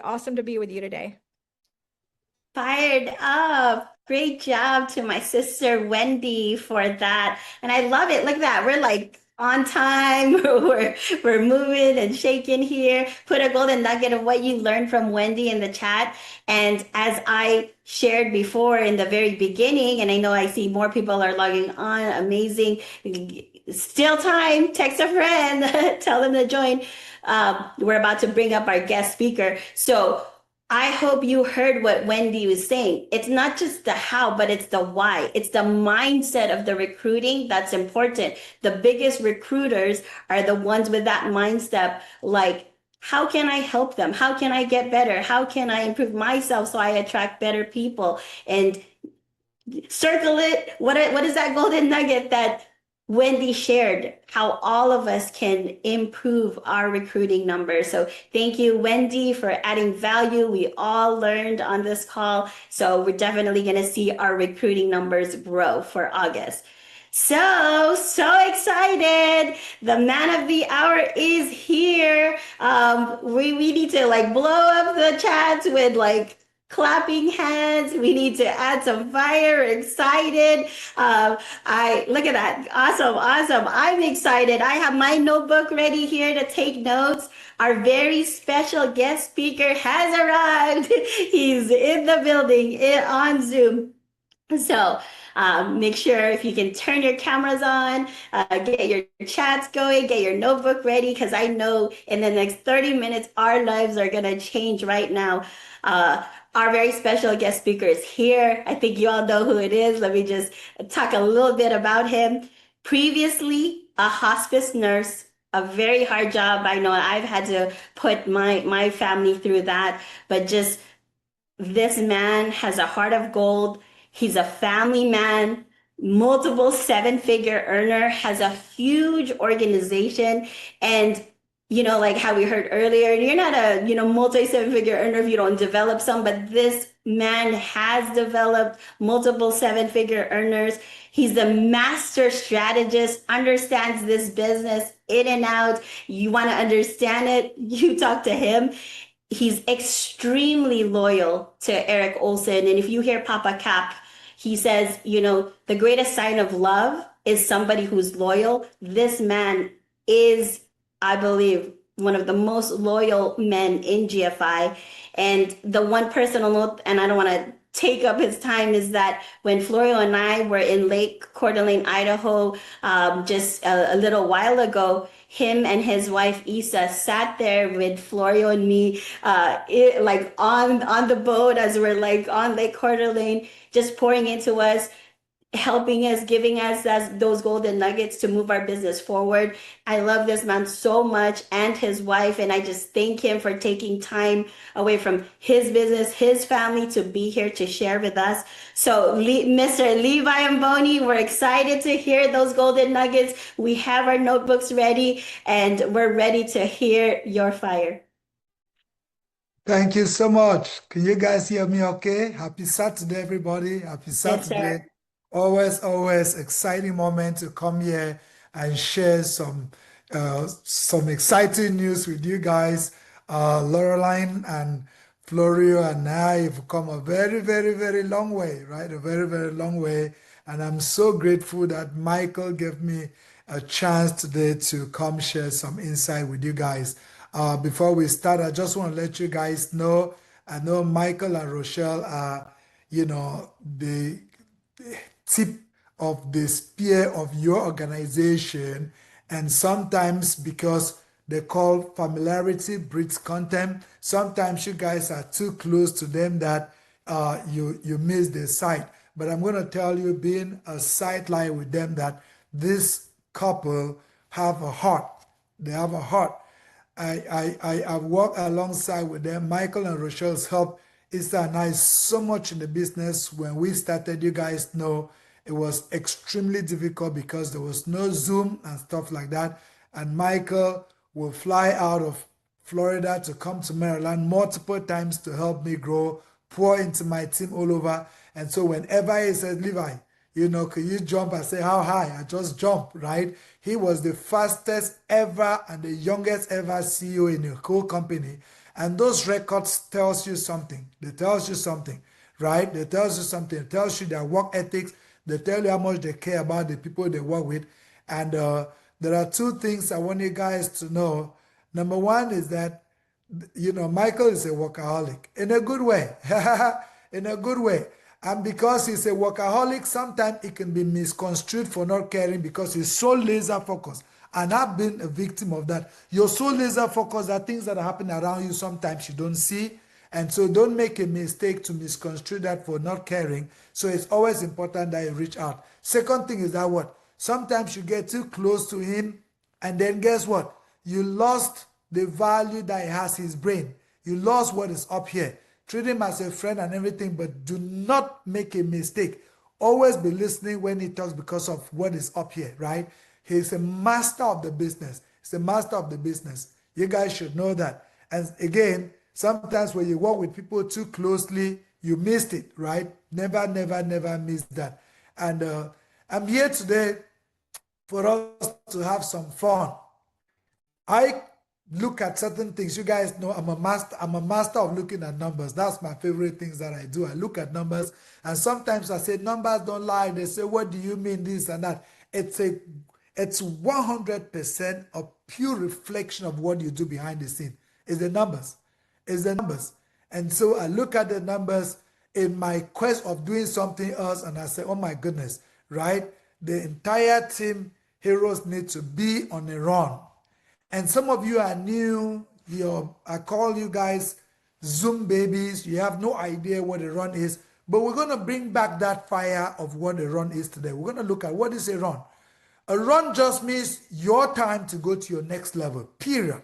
Awesome to be with you today. Fired up. Great job to my sister Wendy for that. And I love it. Look at that. We're like on time. We're moving and shaking here. Put a golden nugget of what you learned from Wendy in the chat. And as I shared before in the very beginning, and I know I see more people are logging on, amazing. Still time. Text a friend. Tell them to join. We're about to bring up our guest speaker. So I hope you heard what Wendy was saying. It's not just the how, but it's the why. It's the mindset of the recruiting that's important. The biggest recruiters are the ones with that mindset, like, how can I help them? How can I get better? How can I improve myself so I attract better people? And circle it. What is that golden nugget that Wendy shared? How all of us can improve our recruiting numbers. So thank you, Wendy, for adding value. We all learned on this call. So we're definitely going to see our recruiting numbers grow for August. So excited. The man of the hour is here. We need to like blow up the chats with like clapping hands. We need to add some fire. Excited. I look at that. Awesome, awesome. I'm excited. I have my notebook ready here to take notes. Our very special guest speaker has arrived. He's in the building on Zoom. So make sure if you can turn your cameras on, get your chats going, get your notebook ready, because I know in the next 30 minutes, our lives are going to change right now. Our very special guest speaker is here. I think you all know who it is. Let me just talk a little bit about him. Previously, a hospice nurse, a very hard job. I know I've had to put my family through that, but just this man has a heart of gold. He's a family man, multiple seven-figure earner, has a huge organization. And, like how we heard earlier, you're not a, multi seven-figure earner if you don't develop some, but this man has developed multiple seven-figure earners. He's the master strategist, understands this business in and out. You want to understand it, you talk to him. He's extremely loyal to Eric Olson. And if you hear Papa Cap, he says, the greatest sign of love is somebody who's loyal. This man is, I believe, one of the most loyal men in GFI. And the one personal note, and I don't want to take up his time, is that when Florio and I were in Lake Coeur d'Alene, Idaho, just a little while ago, him and his wife Isa sat there with Florio and me, like on the boat as we're like on Lake Coeur d'Alene, just pouring into us, helping us, giving us those golden nuggets to move our business forward. I love this man so much and his wife, and I just thank him for taking time away from his business, his family, to be here to share with us. So Mr. Levi and Mboni, we're excited to hear those golden nuggets. We have our notebooks ready, and we're ready to hear your fire. Thank you so much. Can you guys hear me okay? Happy Saturday, everybody. Happy Yes, Saturday. sir. Always exciting moment to come here and share some exciting news with you guys. Laureline and Florio and I have come a very long way, right? A very long way. And I'm so grateful that Michael gave me a chance today to come share some insight with you guys. Before we start, I just want to let you guys know, I know Michael and Rochelle are, the tip of the spear of your organization. And sometimes because they call familiarity breeds contempt, sometimes you guys are too close to them that you miss the sight. But I'm going to tell you, being a sideline with them, that this couple have a heart. They have a heart. I've worked alongside with them. Michael and Rochelle's help Issa and I so much in the business. When we started, you guys know it was extremely difficult because there was no Zoom and stuff like that. And Michael will fly out of Florida to come to Maryland multiple times to help me grow, pour into my team all over. And so whenever he says, Levi, can you jump? I say, how high? I just jump, right? He was the fastest ever and the youngest ever CEO in the whole company. And those records tells you something. They tells you something, right? They tells you something. It tells you their work ethics. They tell you how much they care about the people they work with. And there are two things I want you guys to know. Number one is that, Michael is a workaholic in a good way, in a good way. And because he's a workaholic, sometimes it can be misconstrued for not caring because he's so laser focused. And I've been a victim of that. You're so laser focused that things that are happening around you sometimes you don't see. And so don't make a mistake to misconstrue that for not caring. So it's always important that you reach out. Second thing is that what? Sometimes you get too close to him, and then guess what? You lost the value that he has his brain. You lost what is up here. Treat him as a friend and everything, but do not make a mistake. Always be listening when he talks because of what is up here, right? He's a master of the business. He's a master of the business. You guys should know that. And again, sometimes when you work with people too closely, you missed it, right? Never, never, never miss that. And I'm here today for us to have some fun. I look at certain things. You guys know I'm a master of looking at numbers. That's my favorite things that I do. I look at numbers, and sometimes I say numbers don't lie. They say, what do you mean this and that? It's 100% a pure reflection of what you do behind the scene. It's the numbers. It's the numbers. And so I look at the numbers in my quest of doing something else, and I say, oh my goodness, right? The entire team heroes need to be on a run. And some of you are new. I call you guys Zoom babies. You have no idea what a run is. But we're going to bring back that fire of what a run is today. We're going to look at what is a run. A run just means your time to go to your next level, period.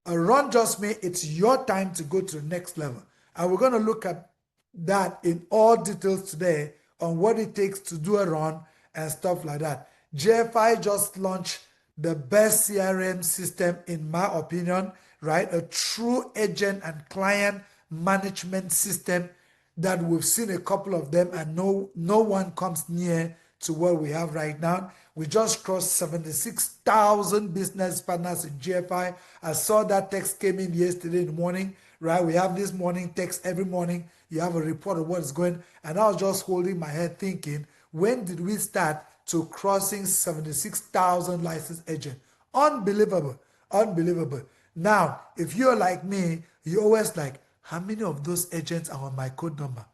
A run just means it's your time to go to the next level. And we're going to look at that in all details today on what it takes to do a run and stuff like that. JFI just launched the best CRM system, in my opinion, right? A true agent and client management system that we've seen a couple of them, and no one comes near to what we have right now. We just crossed 76,000 business partners in GFI. I saw that text came in yesterday in the morning, right? We have this morning text every morning. You have a report of what's going, and I was just holding my head thinking, when did we start to crossing 76,000 licensed agents? Unbelievable, unbelievable. Now, if you're like me, you always like, how many of those agents are on my code number?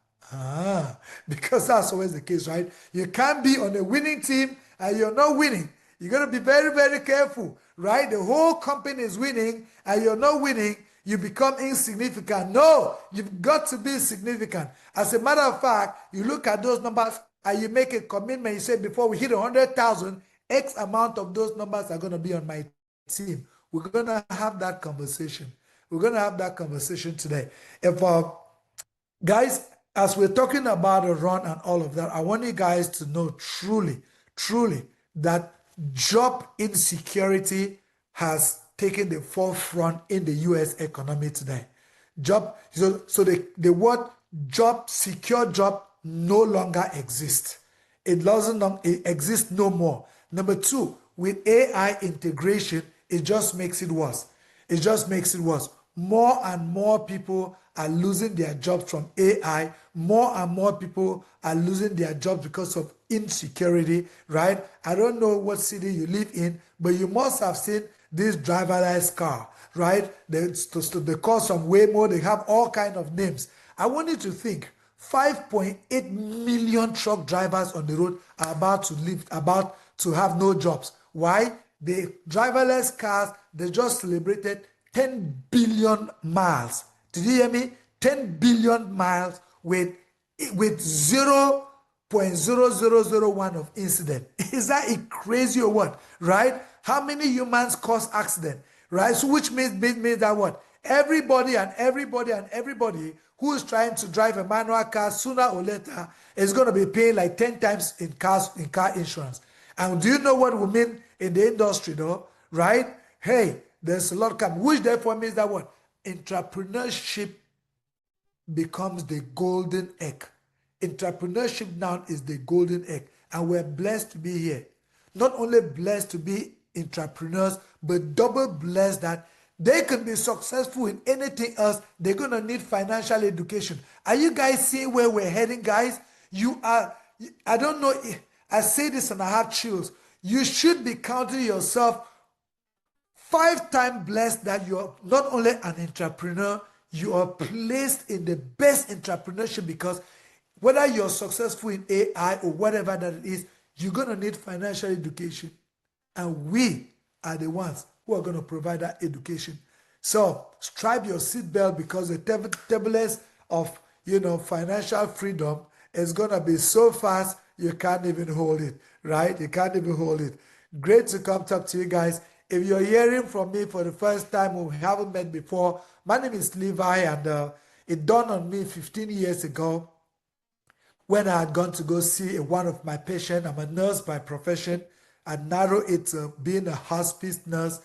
Because that's always the case, right? You can't be on a winning team and you're not winning. You got to be very, very careful, right? The whole company is winning and you're not winning. You become insignificant. No, you've got to be significant. As a matter of fact, you look at those numbers and you make a commitment. You say, before we hit 100,000, X amount of those numbers are going to be on my team. We're going to have that conversation. We're going to have that conversation today. If guys, as we're talking about a run and all of that, I want you guys to know truly, truly that job insecurity has taken the forefront in the US economy today. So the word job, secure job, no longer exists. It exists no more. Number two, with AI integration, it just makes it worse. It just makes it worse. More and more people are losing their jobs from AI. More and more people are losing their jobs because of insecurity, right? I don't know what city you live in, but you must have seen this driverless car, right? They call some Waymo, they have all kinds of names. I want you to think, 5.8 million truck drivers on the road are about to have no jobs. Why? The driverless cars, they just celebrated 10 billion miles. Did you hear me? 10 billion miles with 0.0001 of incident. Is that crazy or what? Right? How many humans cause accident? Right? So which means that what? Everybody who is trying to drive a manual car sooner or later is going to be paying like 10 times in car insurance. And do you know what we mean in the industry though? Right? Hey, there's a lot coming, which therefore means that what? Entrepreneurship becomes the golden egg. Entrepreneurship now is the golden egg. And we're blessed to be here. Not only blessed to be entrepreneurs, but double blessed that They can be successful in anything else. They're going to need financial education. Are you guys seeing where we're heading, guys? You are, I don't know, I say this and I have chills. You should be counting yourself 5 times blessed that you're not only an entrepreneur, you are placed in the best entrepreneurship because whether you're successful in AI or whatever that it is, you're going to need financial education. And we are the ones who are going to provide that education. So strap your seatbelt because the turbulence of financial freedom is going to be so fast you can't even hold it, right? You can't even hold it. Great to come talk to you guys. If you're hearing from me for the first time or we haven't met before, my name is Levi, and it dawned on me 15 years ago when I had gone to go see one of my patients. I'm a nurse by profession. I narrowed it to being a hospice nurse.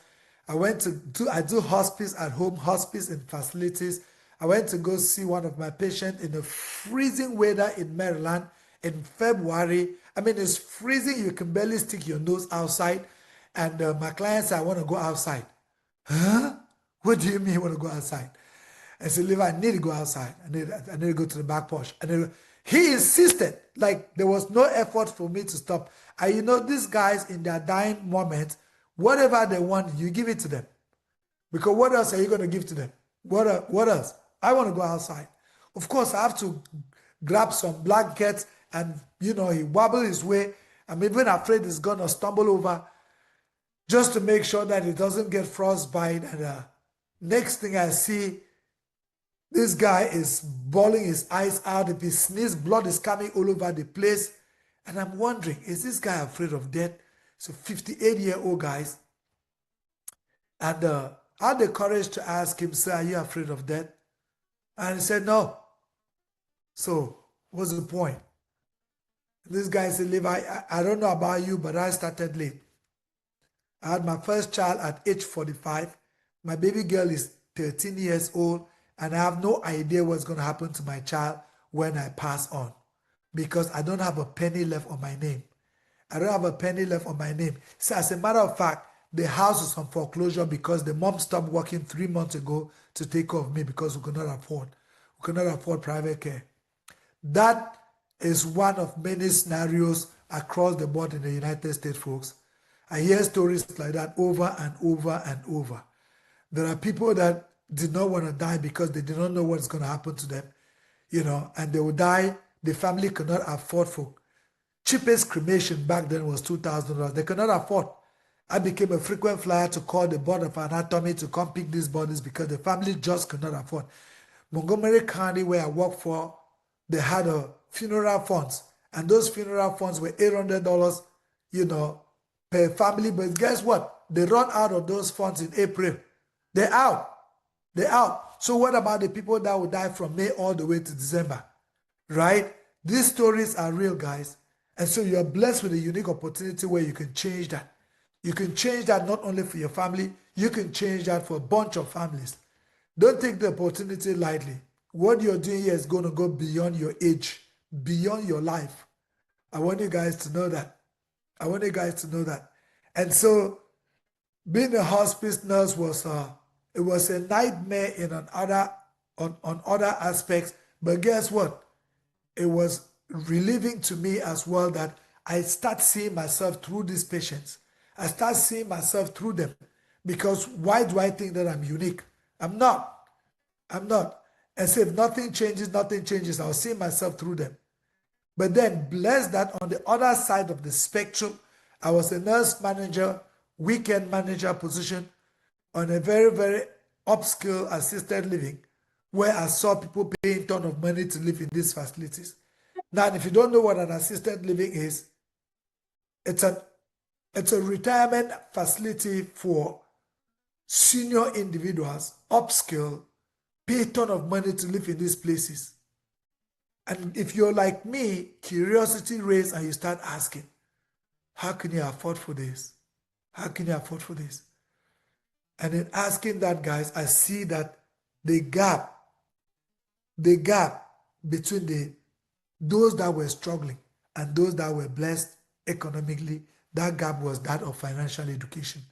I do hospice at home, hospice in facilities. I went to go see one of my patients in the freezing weather in Maryland in February. I mean, it's freezing. You can barely stick your nose outside. And my client said, I want to go outside. Huh? What do you mean you want to go outside? I said, Levi, I need to go outside. I need to go to the back porch. And he insisted, like there was no effort for me to stop. And these guys in their dying moment, whatever they want, you give it to them. Because what else are you going to give to them? What else? I want to go outside. Of course, I have to grab some blankets and, he wobble his way. I'm even afraid he's going to stumble over just to make sure that he doesn't get frostbite. And next thing I see, this guy is bawling his eyes out. If he sneezes, blood is coming all over the place. And I'm wondering, is this guy afraid of death? So 58-year-old guys. And I had the courage to ask him, sir, are you afraid of death? And he said, no. So what's the point? This guy said, Levi, I don't know about you, but I started late. I had my first child at age 45. My baby girl is 13 years old, and I have no idea what's going to happen to my child when I pass on because I don't have a penny left on my name. I don't have a penny left on my name. So as a matter of fact, the house is on foreclosure because the mom stopped working 3 months ago to take care of me because we could not afford. We could not afford private care. That is one of many scenarios across the board in the United States, folks. I hear stories like that over and over and over. There are people that did not want to die because they did not know what's going to happen to them, and they will die. The family could not afford for cheapest cremation back then was $2,000. They could not afford. I became a frequent flyer to call the board of anatomy to come pick these bodies because the family just could not afford. Montgomery County, where I work for, they had a funeral funds, and those funeral funds were $800, per family. But guess what? They run out of those funds in April. They're out. They're out. So what about the people that will die from May all the way to December? Right? These stories are real, guys. And so you're blessed with a unique opportunity where you can change that. You can change that not only for your family, you can change that for a bunch of families. Don't take the opportunity lightly. What you're doing here is going to go beyond your age, beyond your life. I want you guys to know that. I want you guys to know that. And so being a hospice nurse was a nightmare on other aspects. But guess what? It was relieving to me as well that I start seeing myself through these patients. I start seeing myself through them. Because why do I think that I'm unique? I'm not. I'm not. And so if nothing changes, I'll see myself through them. But then, blessed that on the other side of the spectrum, I was a nurse manager, weekend manager position on a very, very upscale assisted living where I saw people paying a ton of money to live in these facilities. Now, if you don't know what an assisted living is, it's a retirement facility for senior individuals, upscale, pay a ton of money to live in these places. And if you're like me, curiosity raised and you start asking, how can you afford for this? How can you afford for this? And in asking that, guys, I see that the gap between those that were struggling and those that were blessed economically, that gap was that of financial education.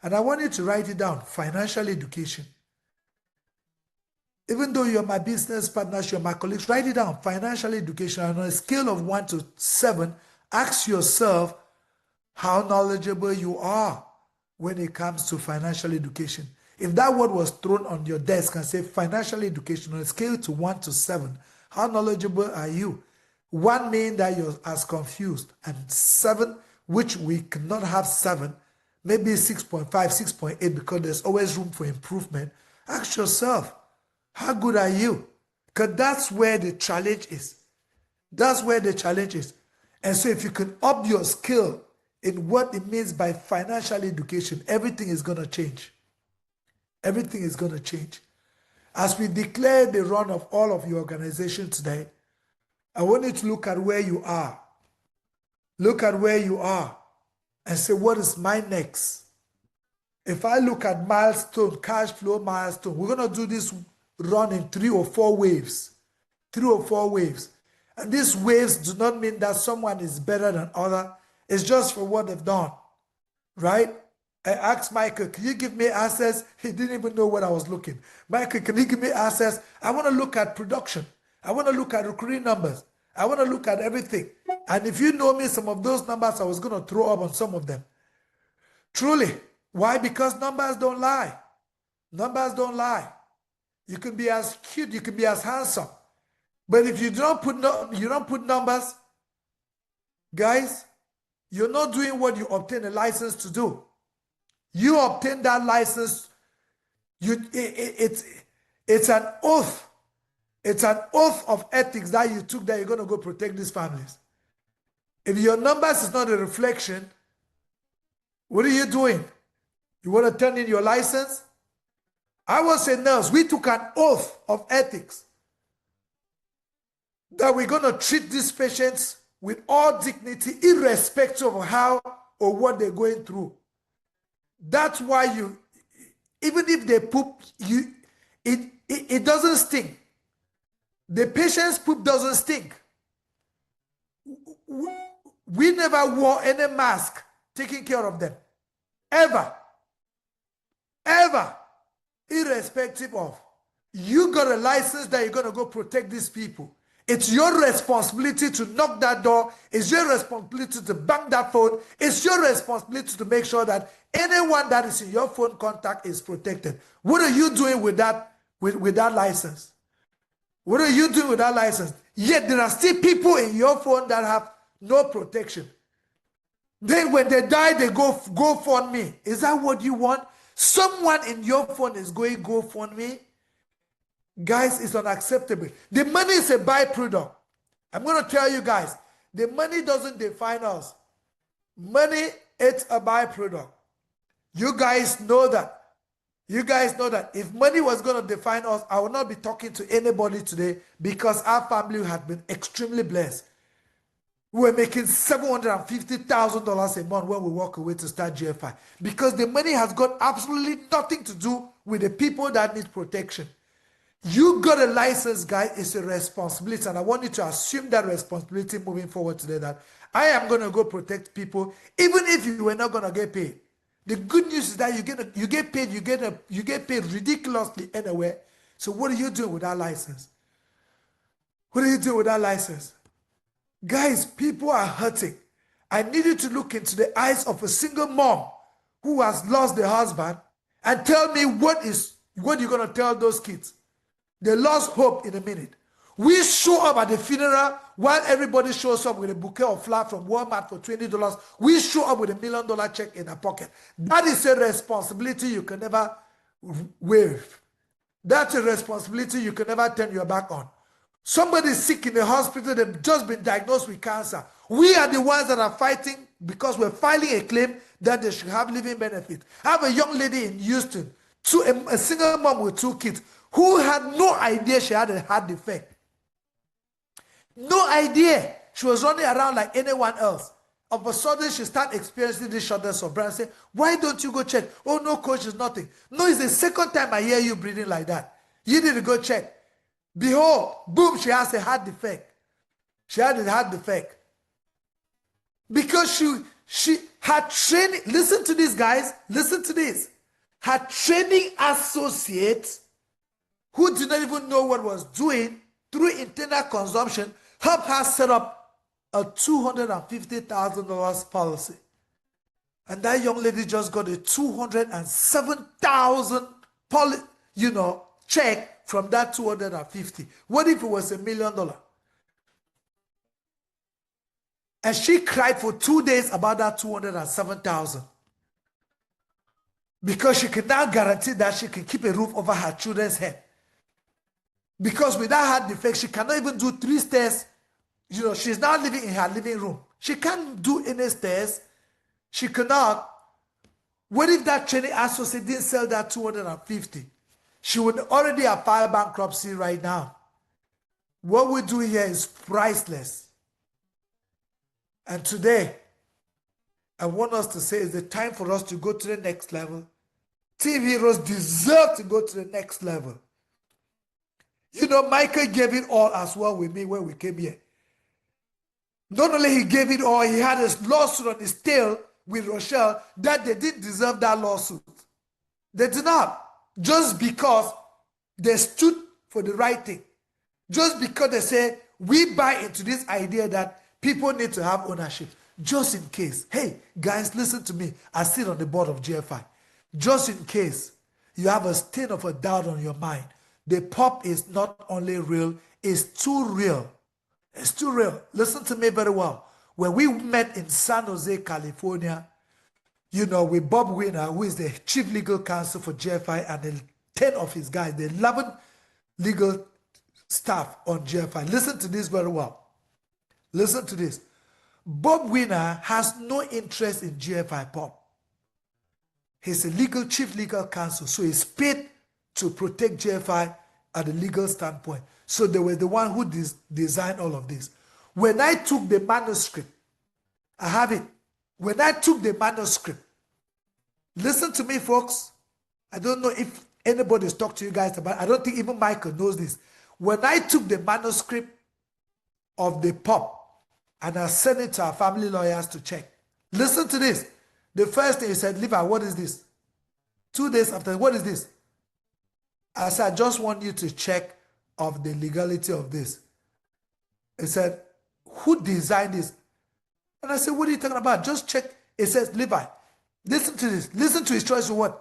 And I want you to write it down, financial education. Even though you're my business partners, you're my colleagues, write it down, financial education. And on a scale of 1 to 7, ask yourself how knowledgeable you are when it comes to financial education. If that word was thrown on your desk and say financial education on a scale to 1 to 7, how knowledgeable are you? 1 meaning that you're as confused, and 7, which we cannot have 7, maybe 6.5, 6.8, because there's always room for improvement. Ask yourself, how good are you? Because that's where the challenge is. That's where the challenge is. And so if you can up your skill in what it means by financial education, everything is going to change. Everything is going to change. As we declare the run of all of your organization today, I want you to look at where you are. Look at where you are and say, what is my next? If I look at milestone, cash flow milestone, we're going to do this run in 3 or 4 waves. 3 or 4 waves. And these waves do not mean that someone is better than other. It's just for what they've done. Right? I asked Michael, can you give me access? He didn't even know what I was looking. Michael, can you give me access? I want to look at production. I want to look at recruiting numbers. I want to look at everything. And if you know me, some of those numbers I was going to throw up on some of them. Truly. Why? Because numbers don't lie. Numbers don't lie. You can be as cute, you can be as handsome. But if you don't put numbers, guys, you're not doing what you obtain a license to do. You obtain that license, it's an oath. It's an oath of ethics that you took that you're going to go protect these families. If your numbers is not a reflection, what are you doing? You want to turn in your license? I was a nurse. We took an oath of ethics that we're going to treat these patients with all dignity, irrespective of how or what they're going through. That's why even if they poop, it doesn't stink. The patient's poop doesn't stink. We never wore any mask taking care of them. Ever. Ever. Irrespective of. You got a license that you're going to go protect these people. It's your responsibility to knock that door. It's your responsibility to bang that phone. It's your responsibility to make sure that anyone that is in your phone contact is protected. What are you doing with that license? What are you doing with that license? Yet there are still people in your phone that have no protection. Then when they die, they go fund me. Is that what you want? Someone in your phone is going go fund me. Guys, it's unacceptable. The money is a byproduct. I'm going to tell you guys, the money doesn't define us. Money, it's a byproduct. You guys know that. You guys know that if money was going to define us, I will not be talking to anybody today because our family had been extremely blessed. We were making $750,000 a month when we walk away to start GFI because the money has got absolutely nothing to do with the people that need protection. You got a license, guy. It's a responsibility, and I want you to assume that responsibility moving forward today, that I am going to go protect people even if you were not going to get paid. The good news is that you get paid ridiculously anyway. So what are you doing with that license? What are you doing with that license? Guys, people are hurting. I need you to look into the eyes of a single mom who has lost their husband and tell me what you're going to tell those kids. They lost hope in a minute. We show up at the funeral while everybody shows up with a bouquet of flowers from Walmart for $20. We show up with $1 million check in our pocket. That is a responsibility you can never waive. That's a responsibility you can never turn your back on. Somebody is sick in the hospital, they've just been diagnosed with cancer. We are the ones that are fighting because we're filing a claim that they should have living benefit. I have a young lady in Houston, a single mom with 2 kids, who had no idea she had a heart defect. No idea. She was running around like anyone else. All of a sudden, she started experiencing this shortness of breath. Say, why don't you go check? Oh, no, coach, it's nothing. No, it's the second time I hear you breathing like that. You need to go check. Behold, boom, she has a heart defect. She had a heart defect. Because Her training, listen to this, guys, listen to this. Her training associate, who did not even know what was doing, through internal consumption, helped her set up a $250,000 policy. And that young lady just got a 207,000 check from that 250. What if it was $1 million? And she cried for 2 days about that 207,000. Because she can now guarantee that she can keep a roof over her children's head. Because with that heart defect, she cannot even do 3 stairs. She's now living in her living room. She can't do any stairs. She cannot. What if that training associate didn't sell that 250? She would already have filed bankruptcy right now. What we do here is priceless. And today, I want us to say it's the time for us to go to the next level. Team heroes deserve to go to the next level. Michael gave it all as well with me when we came here. Not only he gave it all, he had a lawsuit on his tail with Rochelle that they didn't deserve that lawsuit. They did not. Just because they stood for the right thing. Just because they said, we buy into this idea that people need to have ownership. Just in case. Hey, guys, listen to me. I sit on the board of GFI. Just in case you have a stain of a doubt on your mind, the pop is not only real, it's too real. It's too real. Listen to me very well. When we met in San Jose, California, with Bob Wiener, who is the chief legal counsel for GFI, and the 10 of his guys, the 11 legal staff on GFI. Listen to this very well. Listen to this. Bob Wiener has no interest in GFI Pop. He's a chief legal counsel, so he's paid to protect GFI at the legal standpoint. So they were the one who designed all of this. When I took the manuscript, I have it. When I took the manuscript, listen to me, folks. I don't know if anybody's talked to you guys about it. I don't think even Michael knows this. When I took the manuscript of the pop and I sent it to our family lawyers to check, listen to this. The first thing he said, Levi, what is this? 2 days after, what is this? I said, I just want you to check of the legality of this. He said, who designed this? And I said, what are you talking about? Just check. It says, Levi, listen to this. Listen to his choice of word.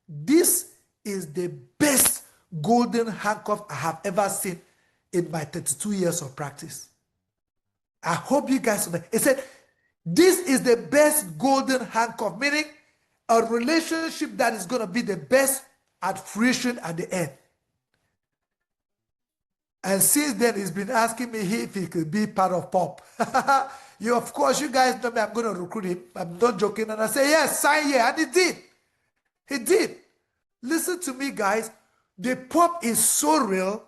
This is the best golden handcuff I have ever seen in my 32 years of practice. I hope you guys know. It said, this is the best golden handcuff, meaning a relationship that is going to be the best at fruition at the end. And since then, he's been asking me if he could be part of Pop. Of course, you guys know me, I'm going to recruit him. I'm not joking. And I say, yes, sign here. And he did. He did. Listen to me, guys. The Pop is so real.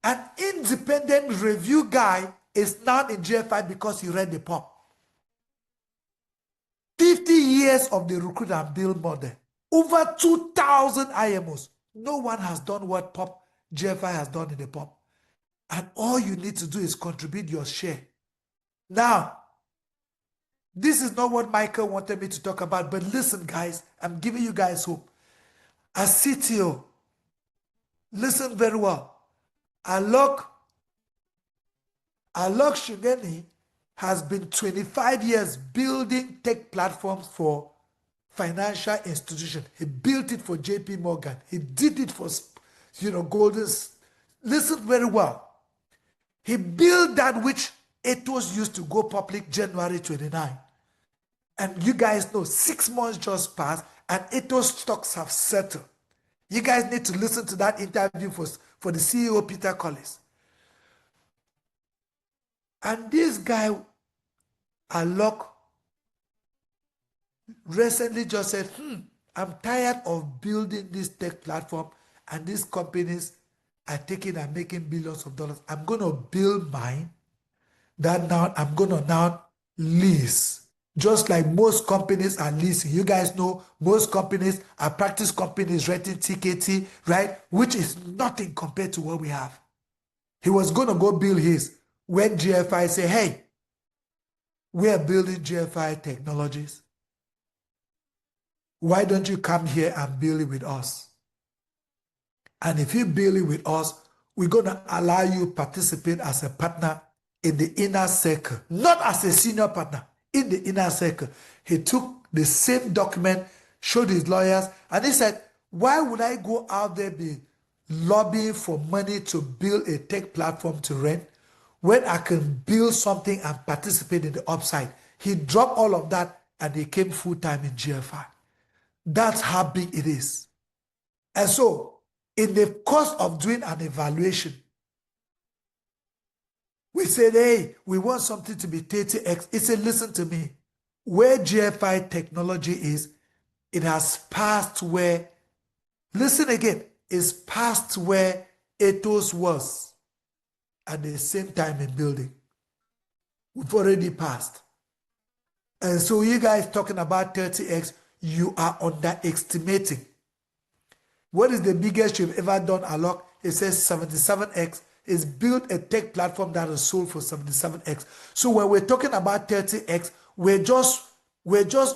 An independent review guy is now in GFI because he read the Pop. 50 years of the recruit and build model. Over 2,000 IMOs. No one has done what GFI has done in the Pop. And all you need to do is contribute your share. Now, this is not what Michael wanted me to talk about, but listen, guys, I'm giving you guys hope. As CTO, listen very well. Alok Shugeni has been 25 years building tech platforms for financial institutions. He built it for JP Morgan. He did it for, Golden. Listen very well. He built that which Ethos used to go public January 29. And you guys know 6 months just passed and Ethos stocks have settled. You guys need to listen to that interview for the CEO, Peter Collins. And this guy, Alok, recently just said, I'm tired of building this tech platform and these companies are taking and making billions of dollars. I'm going to build mine that now I'm going to now lease. Just like most companies are leasing. You guys know most companies are practice companies renting TKT, right? Which is nothing compared to what we have. He was going to go build his when GFI say, hey, We are building GFI technologies. Why don't you come here and build it with us? And if you build it with us, we're going to allow you to participate as a partner in the inner circle, not as a senior partner, in the inner circle. He took the same document, showed his lawyers, and he said, why would I go out there be lobbying for money to build a tech platform to rent when I can build something and participate in the upside? He dropped all of that and he came full-time in GFI. That's how big it is. And so, in the course of doing an evaluation, we said, hey, we want something to be 30x. He said, listen to me. Where GFI technology is, it has passed where, listen again, it's past where Ethos was at the same time in building. We've already passed. And so you guys talking about 30x, you are underestimating. What is the biggest you've ever done, Alok? It says 77x. It's built a tech platform that is sold for 77x. So when we're talking about 30x, we're just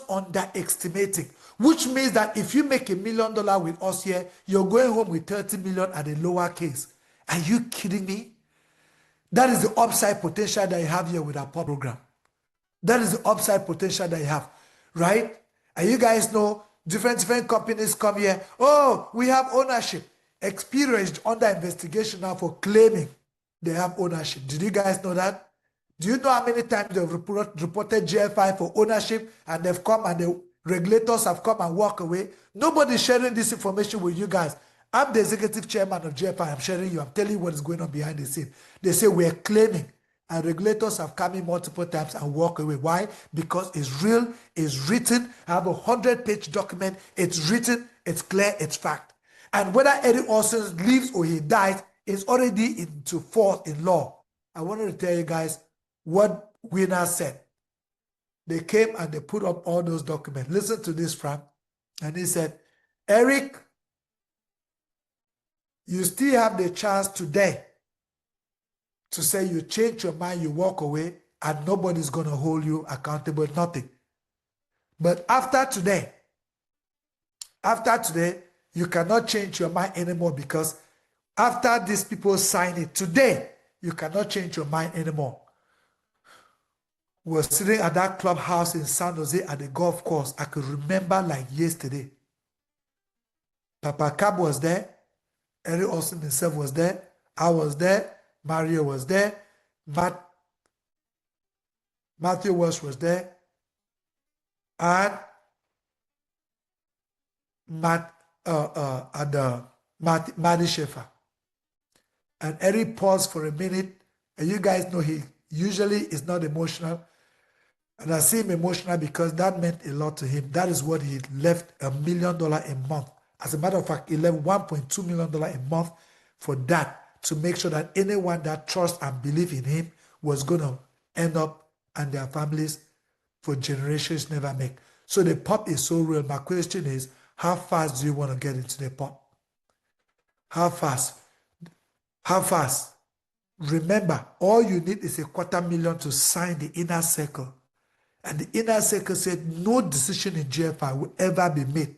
underestimating. Which means that if you make $1 million with us here, you're going home with 30 million at a lower case. Are you kidding me? That is the upside potential that you have here with our pop program. That is the upside potential that you have, right? And you guys know different companies come here. Oh, we have ownership. Experienced under investigation now for claiming they have ownership. Did you guys know that? Do you know how many times they've reported GFI for ownership and they've come and the regulators have come and walk away? Nobody's sharing this information with you guys. I'm the executive chairman of GFI. I'm sharing you. I'm telling you what is going on behind the scene. They say we're claiming and regulators have come in multiple times and walk away. Why? Because it's real, it's written. I have a 100-page document. It's written, it's clear, it's fact. And whether Eric Olsen lives or he dies, it's already into force in law. I wanted to tell you guys what Winner said. They came and they put up all those documents. Listen to this, Frank. And he said, Eric, you still have the chance today to say you change your mind, you walk away, and nobody's going to hold you accountable, nothing. But after today, you cannot change your mind anymore because after these people sign it, today, you cannot change your mind anymore. We were sitting at that clubhouse in San Jose at the golf course. I could remember like yesterday. Papa Cab was there. Eric Olsen himself was there. I was there. Mario was there. Matthew Walsh was there. And Maddie Schaefer. And Eric paused for a minute. And you guys know he usually is not emotional. And I see him emotional because that meant a lot to him. That is what he left $1 million a month. As a matter of fact, he left $1.2 million a month for that, to make sure that anyone that trusts and believes in him was going to end up and their families for generations never make. So the pop is so real. My question is, how fast do you want to get into the pop? How fast? How fast? Remember, all you need is $250,000 to sign the inner circle. And the inner circle said no decision in GFI will ever be made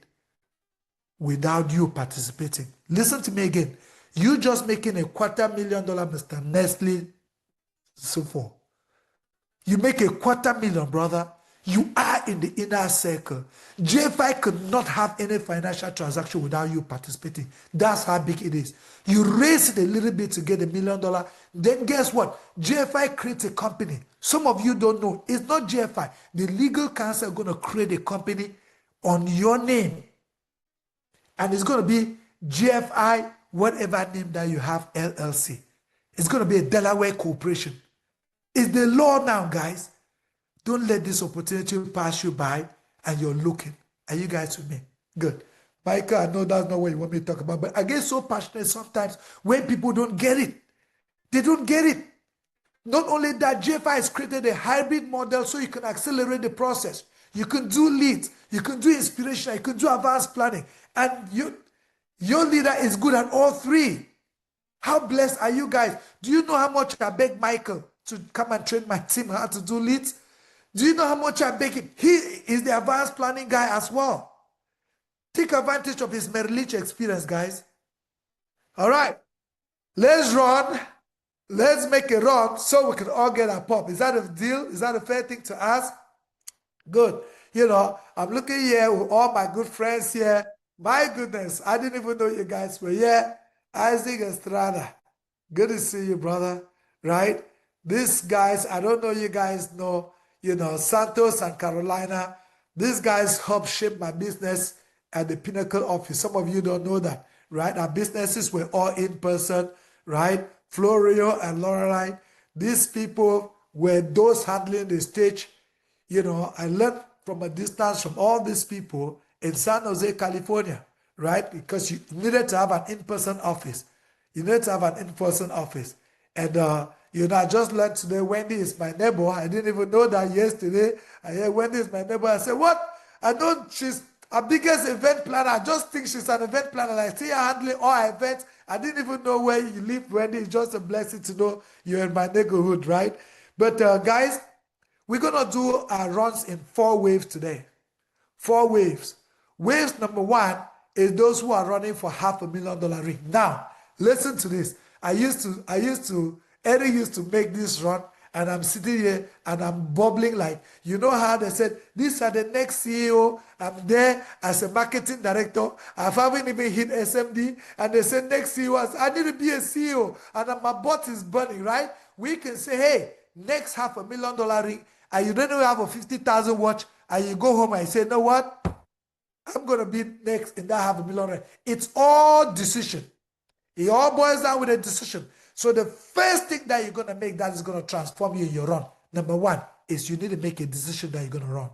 without you participating. Listen to me again. You just making $250,000, Mr. Nestle, so forth. You make $250,000, brother. You are in the inner circle. GFI could not have any financial transaction without you participating. That's how big it is. You raise it a little bit to get $1 million. Then guess what? GFI creates a company. Some of you don't know. It's not GFI. The legal counsel are going to create a company on your name. And it's going to be GFI, whatever name that you have, LLC. It's going to be a Delaware corporation. It's the law now, guys. Don't let this opportunity pass you by and you're looking. Are you guys with me? Good. Michael, I know that's not what you want me to talk about, but I get so passionate sometimes when people don't get it. They don't get it. Not only that, GFI has created a hybrid model so you can accelerate the process. You can do leads, you can do inspiration, you can do advanced planning, and your leader is good at all three. How blessed are you guys? Do you know how much I beg Michael to come and train my team how to do leads? Do you know how much I'm making? He is the advanced planning guy as well. Take advantage of his Merrill Lynch experience, guys. All right, let's run. Let's make a run so we can all get a pop. Is that a deal? Is that a fair thing to ask? Good. I'm looking here with all my good friends here. My goodness, I didn't even know you guys were here. Isaac Estrada. Good to see you, brother. Right? These guys, I don't know you guys know, Santos and Carolina. These guys helped shape my business at the Pinnacle office. Some of you don't know that, right? Our businesses were all in person, right? Florio and Lorelei. These people were those handling the stage. I learned from a distance from all these people in San Jose, California, right? Because you needed to have an in-person office. You need to have an in-person office. And, I just learned today Wendy is my neighbor. I didn't even know that yesterday. I heard Wendy is my neighbor. I said, what? I know she's our biggest event planner. I just think she's an event planner. I see her handling all events. I didn't even know where you live, Wendy. It's just a blessing to know you're in my neighborhood, right? But, guys, we're going to do our runs in 4 waves today. 4 waves. Waves number 1 is those who are running for $500,000 ring. Now, listen to this. Eddie used to make this run, and I'm sitting here and I'm bubbling like, you know how they said, these are the next CEO. I'm there as a marketing director. I haven't even hit SMD, and they said next CEO. I need to be a CEO, and my butt is burning, right? We can say, hey, next $500,000 ring, and you don't even have a 50,000 watch, and you go home and say, you know what? I'm going to be next in that $500,000 ring. It's all decision. It all boils down with a decision. So the first thing that you're going to make that is going to transform you in your run, number 1, is you need to make a decision that you're going to run.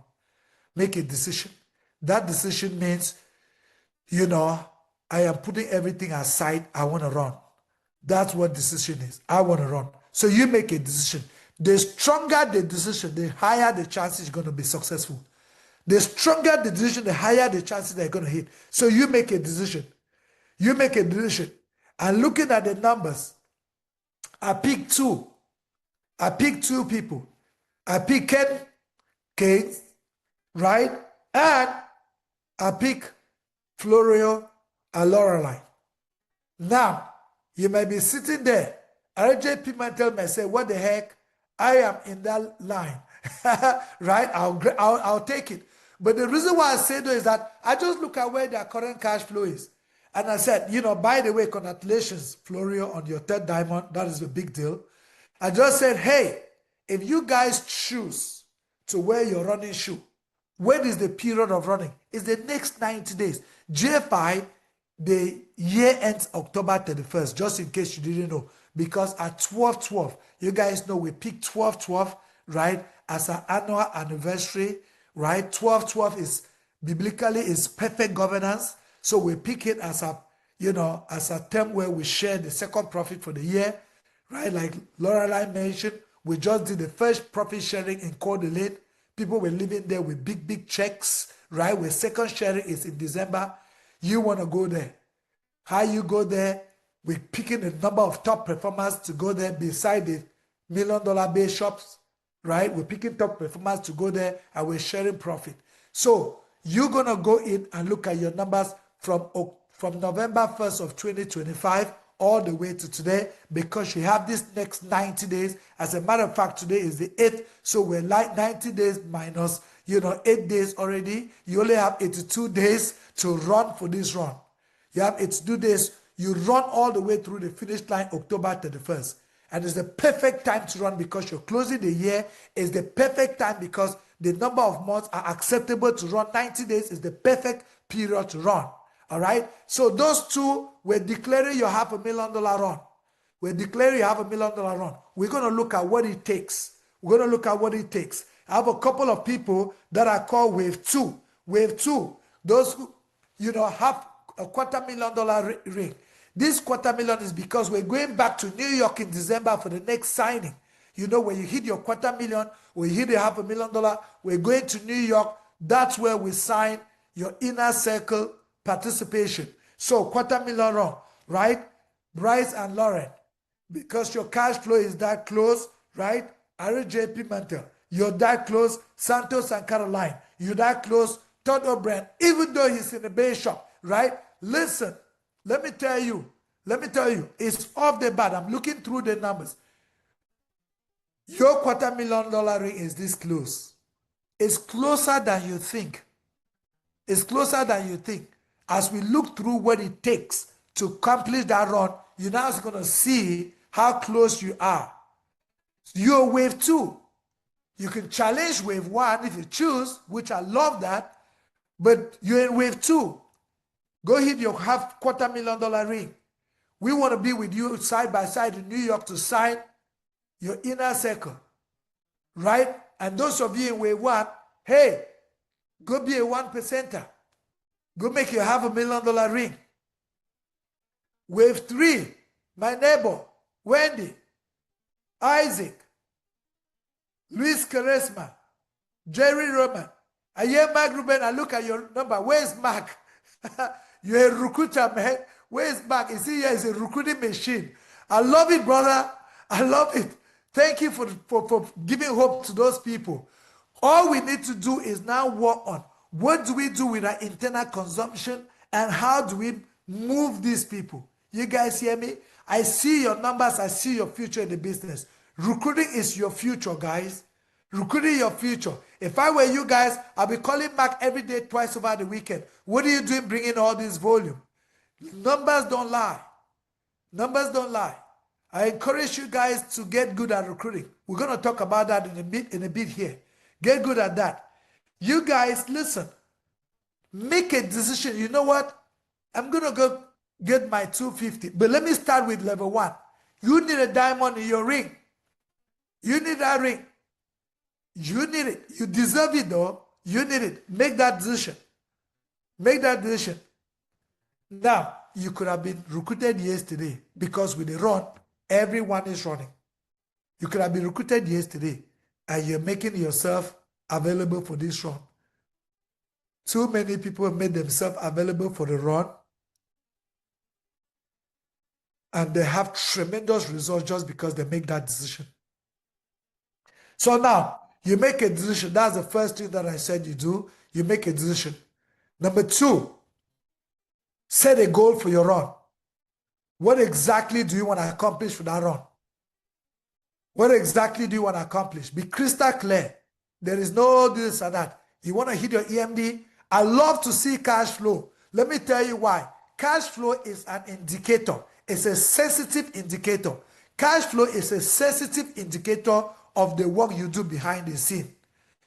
Make a decision. That decision means, I am putting everything aside. I want to run. That's what decision is. I want to run. So you make a decision. The stronger the decision, the higher the chances you're going to be successful. The stronger the decision, the higher the chances that you're going to hit. So you make a decision. You make a decision. And looking at the numbers, I picked 2. I picked 2 people. I picked Ken Keynes, right? And I picked Florio and Lorelei. Now, you may be sitting there. RJ Pimentel may say, what the heck? I am in that line. Right? I'll take it. But the reason why I say that is that I just look at where their current cash flow is. And I said, by the way, congratulations, Florio, on your 3rd diamond. That is a big deal. I just said, hey, if you guys choose to wear your running shoe, when is the period of running? It's the next 90 days. JFI, the year ends October 31st, just in case you didn't know. Because at 12/12, you guys know we picked 12/12, right, as our annual anniversary, right? 12/12 is biblically is perfect governance. So we pick it as a term where we share the second profit for the year, right? Like Lorelei mentioned, we just did the first profit sharing in Coeur d'Alene. People were living there with big checks, right? Where second sharing is in December. You want to go there. How you go there? We're picking the number of top performers to go there beside the $1 million base shops, right? We're picking top performers to go there, and we're sharing profit. So you're going to go in and look at your numbers from November 1st of 2025 all the way to today, because you have this next 90 days. As a matter of fact, today is the 8th, so we're like 90 days minus, 8 days already. You only have 82 days to run for this run. You have 82 days. You run all the way through the finish line October 31st. And it's the perfect time to run because you're closing the year. It's the perfect time because the number of months are acceptable to run. 90 days is the perfect period to run. All right? So those 2, we're declaring your $500,000 run. We're declaring your $500,000 run. We're going to look at what it takes. We're going to look at what it takes. I have a couple of people that are called Wave 2. Wave 2, those who, have a $250,000 ring. This $250,000 is because we're going back to New York in December for the next signing. When you hit your $250,000, or you hit your $500,000, we're going to New York. That's where we sign your inner circle participation. So $250,000 run, right? Bryce and Lauren, because your cash flow is that close, right? RJP Mantel. You're that close, Santos and Caroline. You're that close, Todd O'Brien, even though he's in the Bay shop, right? Listen, let me tell you, it's off the bat. I'm looking through the numbers. Your $250,000 ring is this close. It's closer than you think. It's closer than you think. As we look through what it takes to accomplish that run, you're now going to see how close you are. You're wave 2. You can challenge wave 1 if you choose, which I love that, but you're in wave 2. Go hit your half $250,000 ring. We want to be with you side by side in New York to sign your inner circle, right? And those of you in wave 1, hey, go be a 1%er. Go make your $500,000 ring. Wave 3, my neighbor, Wendy, Isaac, Luis Charisma, Jerry Roman. I hear Mark Ruben, I look at your number. Where's Mark? You're a recruiter, man. Where's Mark? Is he here? He's a recruiting machine. I love it, brother. I love it. Thank you for giving hope to those people. All we need to do is now work on what do we do with our internal consumption and how do we move these people. You guys hear me? I see your numbers. I see your future in the business. Recruiting is your future, guys. Recruiting your future. If I were you guys, I'll be calling Mark every day, twice over the weekend. What are you doing bringing all this volume? Numbers don't lie. Numbers don't lie. I encourage you guys to get good at recruiting. We're going to talk about that in a bit here. Get good at that. You guys, listen. Make a decision. You know what? I'm going to go get my 250. But let me start with level 1. You need a diamond in your ring. You need that ring. You need it. You deserve it though. You need it. Make that decision. Make that decision. Now, you could have been recruited yesterday because with the run, everyone is running. You could have been recruited yesterday and you're making yourself available for this run. Too many people have made themselves available for the run and they have tremendous results just because they make that decision. So now, you make a decision. That's the first thing that I said you do. You make a decision. Number 2, set a goal for your run. What exactly do you want to accomplish for that run? What exactly do you want to accomplish? Be crystal clear. There is no this or that. You want to hit your EMD? I love to see cash flow. Let me tell you why. Cash flow is an indicator. It's a sensitive indicator. Cash flow is a sensitive indicator of the work you do behind the scene.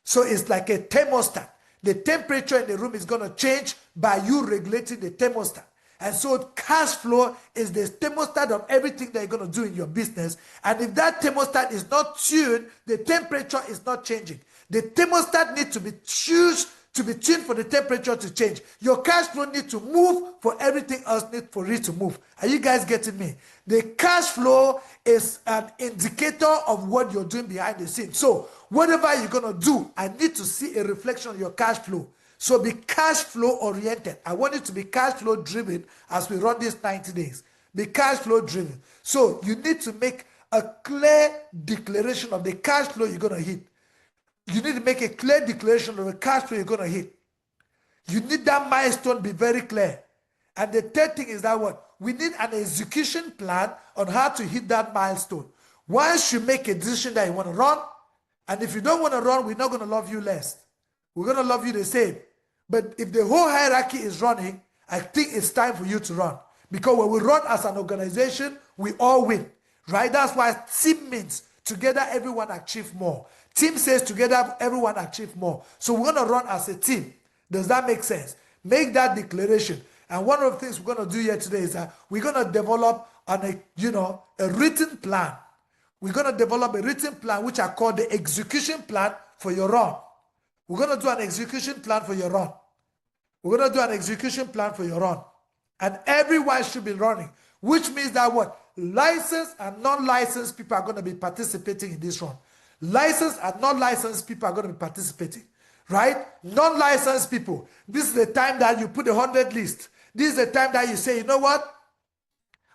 So it's like a thermostat. The temperature in the room is going to change by you regulating the thermostat. And so cash flow is the thermostat of everything that you're going to do in your business. And if that thermostat is not tuned, the temperature is not changing. The thermostat needs to be tuned for the temperature to change. Your cash flow needs to move for everything else needs for it to move. Are you guys getting me? The cash flow is an indicator of what you're doing behind the scenes. So whatever you're going to do, I need to see a reflection of your cash flow. So be cash flow oriented. I want it to be cash flow driven as we run these 90 days. Be cash flow driven. So you need to make a clear declaration of the cash flow you're going to hit. You need to make a clear declaration of the cash flow you're going to hit. You need that milestone be very clear. And the third thing is that what? We need an execution plan on how to hit that milestone. Once you make a decision that you want to run, and if you don't want to run, we're not going to love you less. We're going to love you the same. But if the whole hierarchy is running, I think it's time for you to run. Because when we run as an organization, we all win. Right? That's why team means together everyone achieve more. Team says together everyone achieve more. So we're going to run as a team. Does that make sense? Make that declaration. And one of the things we're going to do here today is that we're going to develop a written plan. We're going to develop a written plan which I call the execution plan for your run. We're going to do an execution plan for your run. We're going to do an execution plan for your run. And everyone should be running, which means that what? Licensed and non-licensed people are going to be participating in this run. Licensed and non-licensed people are going to be participating, right? Non-licensed people, this is the time that you put a 100 list. This is the time that you say, you know what?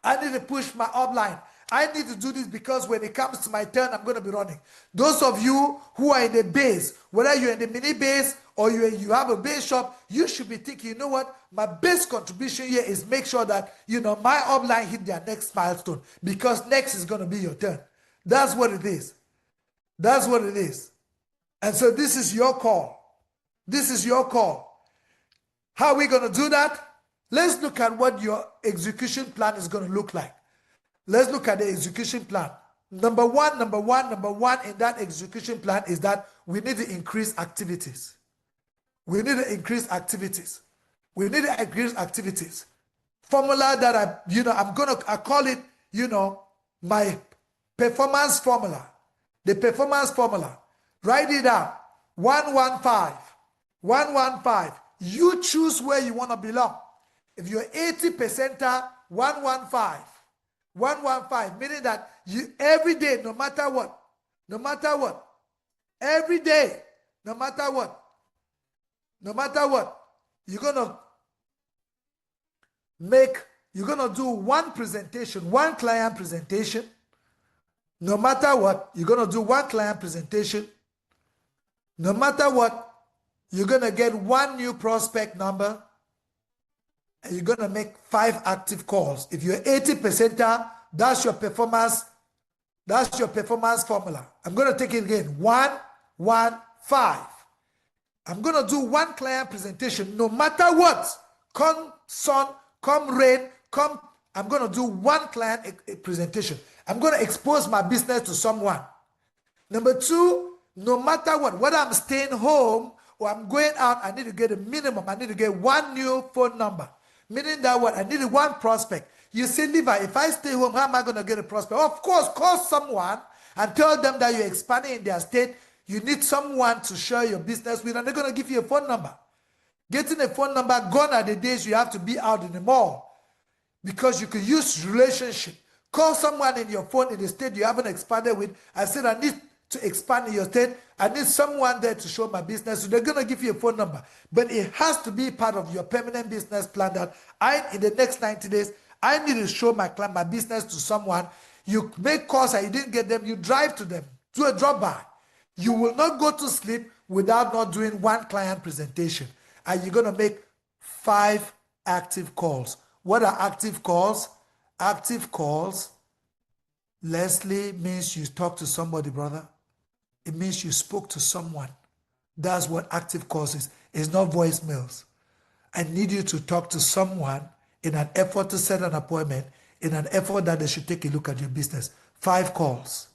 I need to push my upline. I need to do this because when it comes to my turn, I'm going to be running. Those of you who are in the base, whether you're in the mini base or you have a base shop, you should be thinking, you know what? My base contribution here is make sure that, my upline hit their next milestone because next is going to be your turn. That's what it is. That's what it is. And so this is your call. This is your call. How are we going to do that? Let's look at what your execution plan is going to look like. Let's look at the execution plan. Number one in that execution plan is that we need to increase activities. We need to increase activities. We need to increase activities. Formula that I call it, my performance formula. The performance formula. Write it down. 115. 115. You choose where you want to belong. If you're 80 percenter, 115. 115, meaning that you every day, no matter what, every day, no matter what, you're gonna do one presentation, one client presentation. No matter what, you're gonna do one client presentation. No matter what, you're gonna get one new prospect number. And you're going to make 5 active calls. If you're 80 percenter, that's your performance formula. I'm going to take it again. 115. I'm going to do one client presentation no matter what. Come sun, come rain, I'm going to do one client presentation. I'm going to expose my business to someone. Number 2, no matter what, whether I'm staying home or I'm going out, I need to get a minimum. I need to get one new phone number. Meaning that what? I need one prospect. You say, Levi, if I stay home, how am I going to get a prospect? Of course, call someone and tell them that you're expanding in their state. You need someone to share your business with, and they're going to give you a phone number. Getting a phone number, gone are the days you have to be out in the mall because you can use relationship. Call someone in your phone in the state you haven't expanded with. I said, I need to expand in your state. I need someone there to show my business. So they're going to give you a phone number. But it has to be part of your permanent business plan that in the next 90 days, I need to show my business to someone. You make calls and you didn't get them. You drive to them. Do a drop by. You will not go to sleep without not doing one client presentation. And you're going to make 5 active calls. What are active calls? Active calls, Leslie, means you talk to somebody, brother. It means you spoke to someone. That's what active calls is. It's not voicemails. I need you to talk to someone in an effort to set an appointment, in an effort that they should take a look at your business. 5 calls.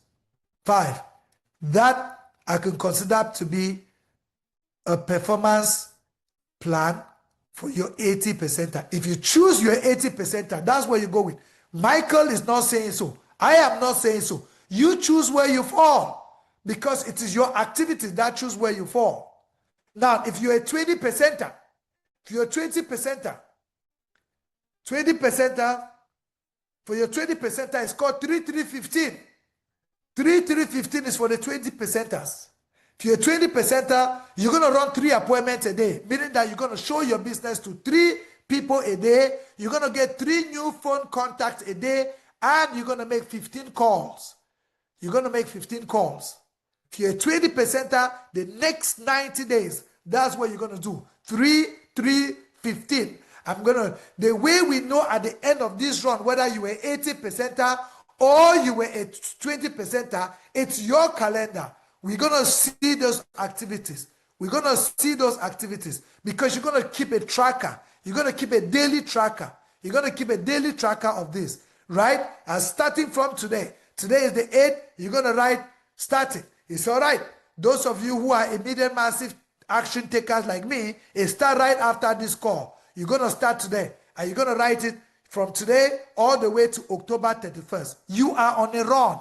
5. That I can consider to be a performance plan for your 80 percenter. If you choose your 80 percenter, that's where you go with. Michael is not saying so. I am not saying so. You choose where you fall. Because it is your activities that choose where you fall. Now, if you're a 20 percenter, if you're a 20 percenter, 20 percenter, for your 20 percenter, it's called 3315. 3315 is for the 20 percenters. If you're a 20 percenter, you're going to run 3 appointments a day, meaning that you're going to show your business to 3 people a day. You're going to get 3 new phone contacts a day, and you're going to make 15 calls. You're going to make 15 calls. If you're a 20 percenter, the next 90 days, that's what you're going to do. 3, 3, 15. The way we know at the end of this run, whether you were 80 percenter or you were a 20 percenter, it's your calendar. We're going to see those activities. We're going to see those activities because you're going to keep a tracker. You're going to keep a daily tracker. You're going to keep a daily tracker of this, right? And starting from today is the 8th, you're going to write starting. It's all right. Those of you who are immediate massive action takers like me, start right after this call. You're going to start today. And you're going to write it from today all the way to October 31st. You are on a run.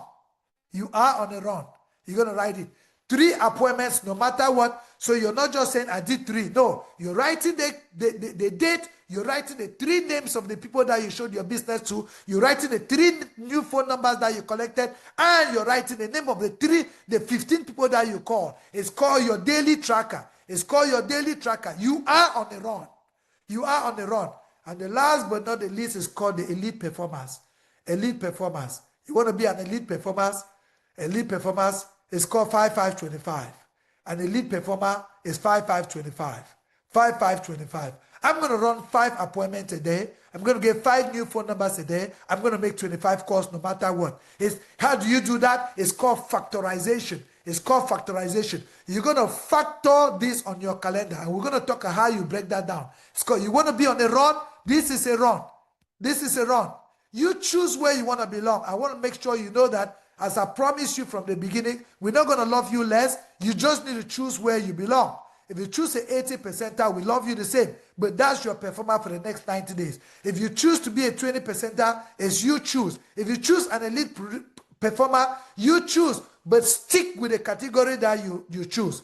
You are on a run. You're going to write it. 3 appointments no matter what. So you're not just saying, I did 3. No, you're writing the date. You're writing the 3 names of the people that you showed your business to. You're writing the 3 new phone numbers that you collected. And you're writing the name of the 15 people that you call. It's called your daily tracker. It's called your daily tracker. You are on the run. You are on the run. And the last but not the least is called the elite performance. Elite performance. You want to be an elite performer? Elite performers is called 5525. An elite performer is 5525. 5525. I'm going to run 5 appointments a day. I'm going to get 5 new phone numbers a day. I'm going to make 25 calls no matter what. How do you do that? It's called factorization. It's called factorization. You're going to factor this on your calendar, and we're going to talk about how you break that down. It's called, you want to be on a run? This is a run. This is a run. You choose where you want to belong. I want to make sure you know that, as I promised you from the beginning, we're not going to love you less. You just need to choose where you belong. If you choose an 80 percentile, we love you the same. But that's your performer for the next 90 days. If you choose to be a 20 percentile, it's you choose. If you choose an elite performer, you choose. But stick with the category that you choose.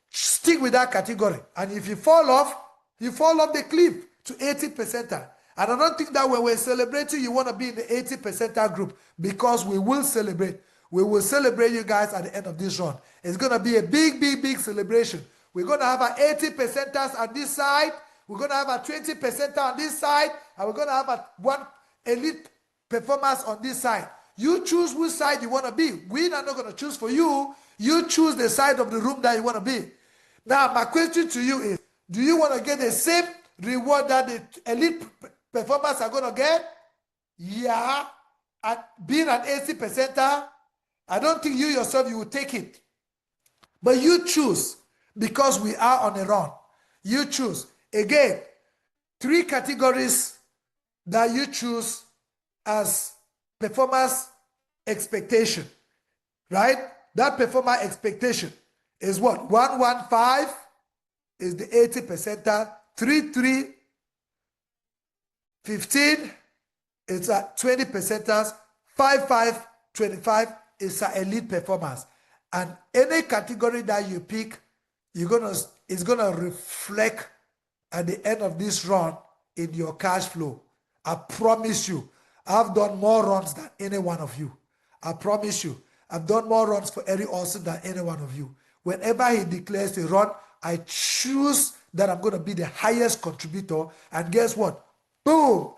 Stick with that category. And if you fall off the cliff to 80 percentile. And I don't think that when we're celebrating, you want to be in the 80 percentile group, because we will celebrate. We will celebrate you guys at the end of this run. It's going to be a big, big, big celebration. We're going to have our 80 percenters on this side. We're going to have our 20 percentile on this side. And we're going to have our 1 elite performers on this side. You choose which side you want to be. We are not going to choose for you. You choose the side of the room that you want to be. Now, my question to you is, do you want to get the same reward that the elite performers are going to get? Yeah. And being an 80 percentile, I don't think you yourself, you will take it. But you choose, because we are on a run. You choose. Again, 3 categories that you choose as performance expectation, right? That performer expectation is what? 115 is the 80 percentile. 33, 15 is at 20 percentiles. 55, 25 is our elite performance. And any category that you pick, it's gonna reflect at the end of this run in your cash flow. I promise you, I've done more runs than any one of you. I promise you, I've done more runs for Eric Olsen than any one of you. Whenever he declares a run, I choose that I'm going to be the highest contributor. And guess what? Boom!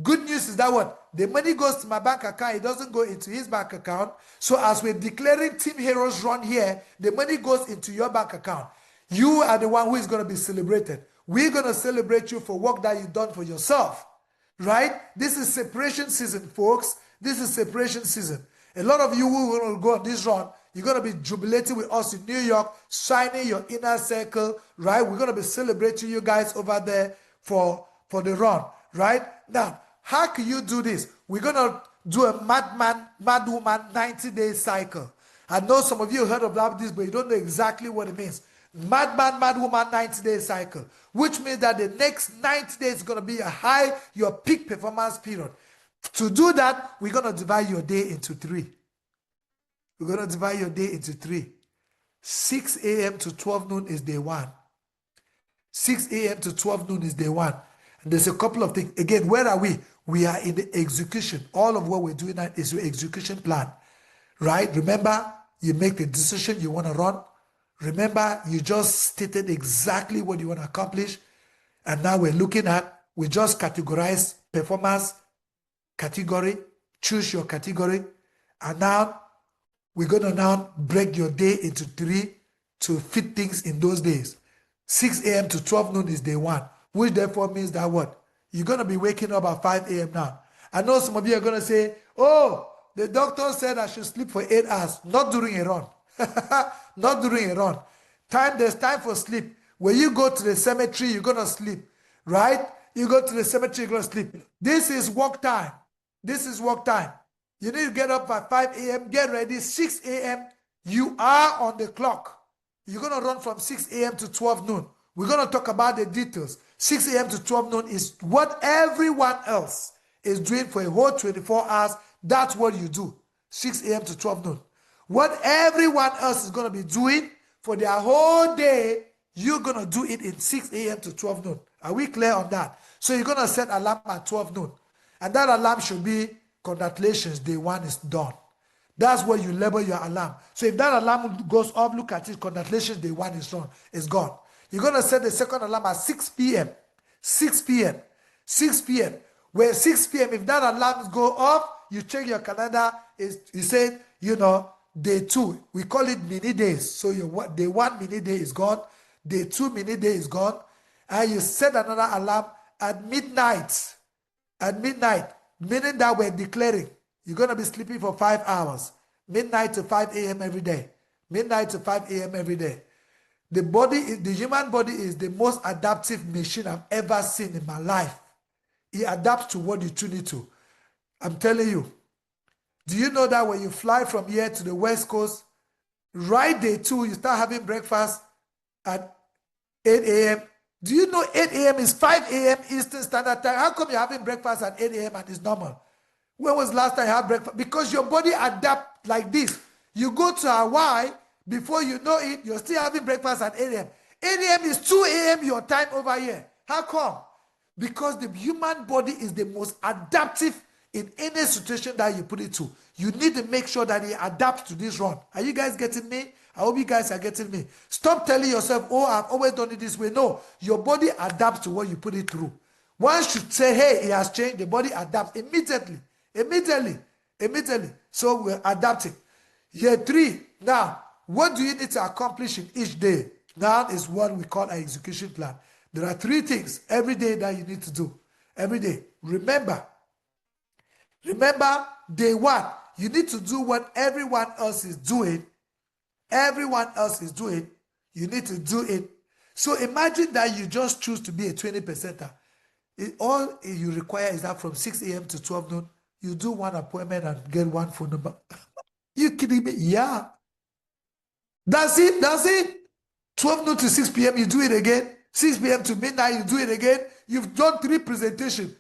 Good news is that what? The money goes to my bank account. It doesn't go into his bank account. So as we're declaring Team Heroes run here, the money goes into your bank account. You are the one who is going to be celebrated. We're going to celebrate you for work that you've done for yourself. Right? This is separation season, folks. This is separation season. A lot of you who will go on this run, you're going to be jubilating with us in New York, signing your inner circle, right? We're going to be celebrating you guys over there for the run, right? Now, how can you do this? We're going to do a madwoman 90-day cycle. I know some of you heard about this, but you don't know exactly what it means. Madwoman 90-day cycle, which means that the next 90 days is going to be your peak performance period. To do that, we're going to divide your day into 3. We're going to divide your day into 3. 6 a.m. to 12 noon is day 1. 6 a.m. to 12 noon is day 1. And there's a couple of things. Again, where are we? We are in the execution. All of what we're doing now is your execution plan. Right? Remember, you make the decision you want to run. Remember, you just stated exactly what you want to accomplish. And now we just categorize performance category, choose your category. And now we're going to now break your day into 3 to fit things in those days. 6 a.m. to 12 noon is day 1, which therefore means that what? You're going to be waking up at 5 a.m. now. I know some of you are going to say, oh, the doctor said I should sleep for 8 hours. Not during a run. Not during a run. There's time for sleep. When you go to the cemetery, you're going to sleep. Right? You go to the cemetery, you're going to sleep. This is work time. This is work time. You need to get up at 5 a.m., get ready. 6 a.m., you are on the clock. You're going to run from 6 a.m. to 12 noon. We're going to talk about the details. 6 a.m. to 12 noon is what everyone else is doing for a whole 24 hours. That's what you do. 6 a.m. to 12 noon. What everyone else is going to be doing for their whole day, you're going to do it in 6 a.m. to 12 noon. Are we clear on that? So you're going to set alarm at 12 noon. And that alarm should be, congratulations, day 1 is done. That's what you label your alarm. So if that alarm goes off, look at it, congratulations, day 1 is done. It's gone. You're going to set the second alarm at 6 p.m. 6 p.m. 6 p.m. Where 6 p.m., if that alarm go off, you check your calendar, you say, day 2. We call it mini days. So your day 1 mini day is gone. Day 2 mini day is gone. And you set another alarm at midnight. At midnight, meaning that we're declaring you're going to be sleeping for 5 hours. Midnight to 5 a.m. every day. Midnight to 5 a.m. every day. The human body is the most adaptive machine I've ever seen in my life. It adapts to what you tune it to. I'm telling you. Do you know that when you fly from here to the West Coast, right day 2, you start having breakfast at 8 a.m.? Do you know 8 a.m. is 5 a.m. Eastern Standard Time? How come you're having breakfast at 8 a.m. and it's normal? When was the last time you had breakfast? Because your body adapts like this. You go to Hawaii, before you know it, you're still having breakfast at 8 a.m. 8 a.m. is 2 a.m. your time over here. How come? Because the human body is the most adaptive in any situation that you put it to. You need to make sure that it adapts to this run. Are you guys getting me? I hope you guys are getting me. Stop telling yourself, oh, I've always done it this way. No, your body adapts to what you put it through. One should say, hey, it has changed. The body adapts immediately. Immediately. So we're adapting. Year 3. Now, what do you need to accomplish in each day? Now is what we call an execution plan. There are 3 things every day that you need to do. Every day. Remember, day 1, you need to do what everyone else is doing. Everyone else is doing. You need to do it. So imagine that you just choose to be a 20%er. All you require is that from 6 a.m. to 12 noon, you do 1 appointment and get 1 phone number. You kidding me? Yeah. That's it. 12 noon to 6 p.m. you do it again. 6 p.m. to midnight you do it again. You've done 3 presentations.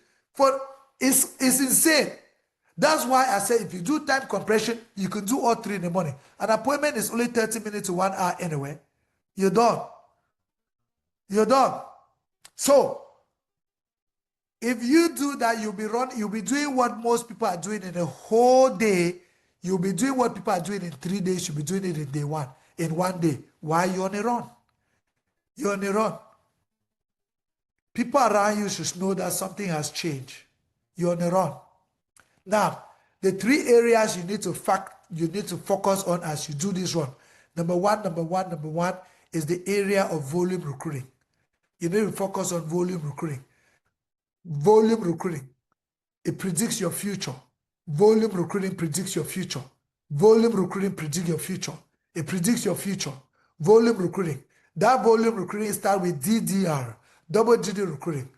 It's insane. That's why I say if you do time compression, you can do all 3 in the morning. An appointment is only 30 minutes to 1 hour anyway. You're done. So, if you do that, you'll be doing what most people are doing in a whole day. You'll be doing what people are doing in 3 days. You'll be doing it in day 1, in 1 day. Why? You're on a run. You're on a run. People around you should know that something has changed. You're on a run. Now, the 3 areas you need to focus on as you do this run. Number one is the area of volume recruiting. You need to focus on volume recruiting. Volume recruiting. It predicts your future. Volume recruiting predicts your future. Volume recruiting predicts your future. It predicts your future. Volume recruiting. That volume recruiting starts with DDR. Double digit recruiting.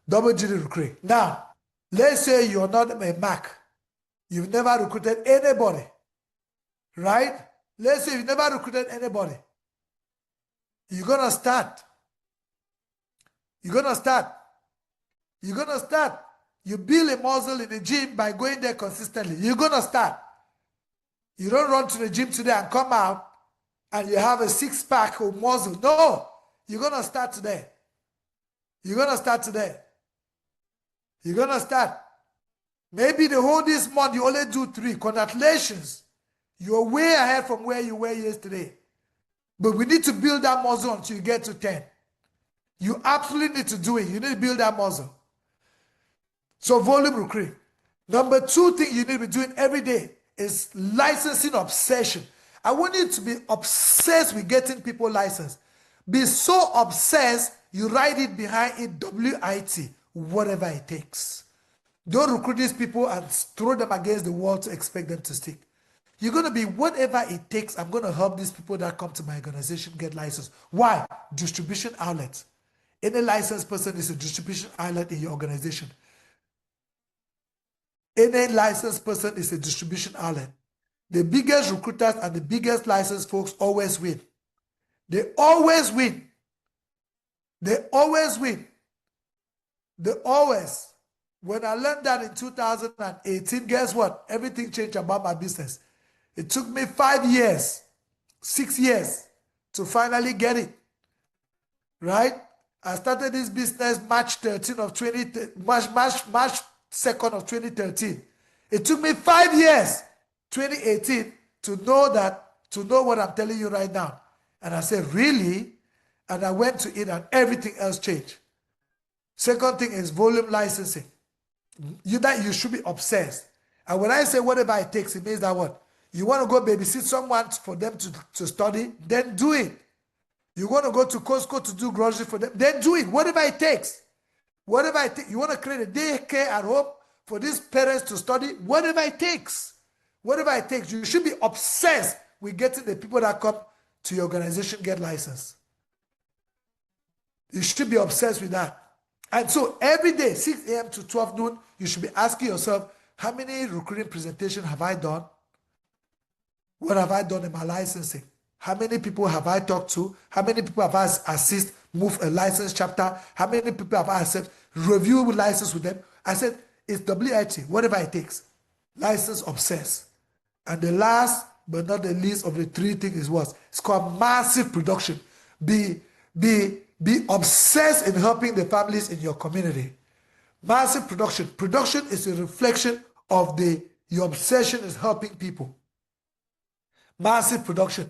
Double digit recruiting. Now, let's say you're not a Mac. You've never recruited anybody. Right? Let's say you've never recruited anybody. You're going to start. You build a muscle in the gym by going there consistently. You're going to start. You don't run to the gym today and come out and you have a 6-pack of muscle. No. You're going to start today. Maybe the whole this month you only do 3. Congratulations. You're way ahead from where you were yesterday. But we need to build that muscle until you get to 10. You absolutely need to do it. You need to build that muscle. So volume recruiting. Number 2 thing you need to be doing every day is licensing obsession. I want you to be obsessed with getting people licensed. Be so obsessed, you write it behind it, WIT, whatever it takes. Don't recruit these people and throw them against the wall to expect them to stick. You're going to be whatever it takes. I'm going to help these people that come to my organization get licensed. Why? Distribution outlets. Any licensed person is a distribution outlet in your organization. Any licensed person is a distribution outlet. The biggest recruiters and the biggest licensed folks always win. They always win. When I learned that in 2018, guess what? Everything changed about my business. It took me 5 years, 6 years to finally get it. Right? I started this business March 2nd of 2013. It took me 5 years, 2018, to know what I'm telling you right now. And I said, really? And I went to it and everything else changed. Second thing is volume licensing. You should be obsessed. And when I say whatever it takes, it means that what? You want to go babysit someone for them to study, then do it. You want to go to Costco to do grocery for them, then do it. Whatever it takes. Whatever it takes. You want to create a daycare at home for these parents to study, whatever it takes. Whatever it takes. You should be obsessed with getting the people that come to your organization get licensed. You should be obsessed with that. And so every day, 6 a.m. to 12 noon, you should be asking yourself, how many recruiting presentations have I done? What have I done in my licensing? How many people have I talked to? How many people have I assist move a license chapter? How many people have I accept review license with them? I said, it's WIT, whatever it takes. License obsessed. And the last but not the least of the three things is what? It's called massive production. Be obsessed in helping the families in your community. Massive production. Production is a reflection of your obsession is helping people. Massive production.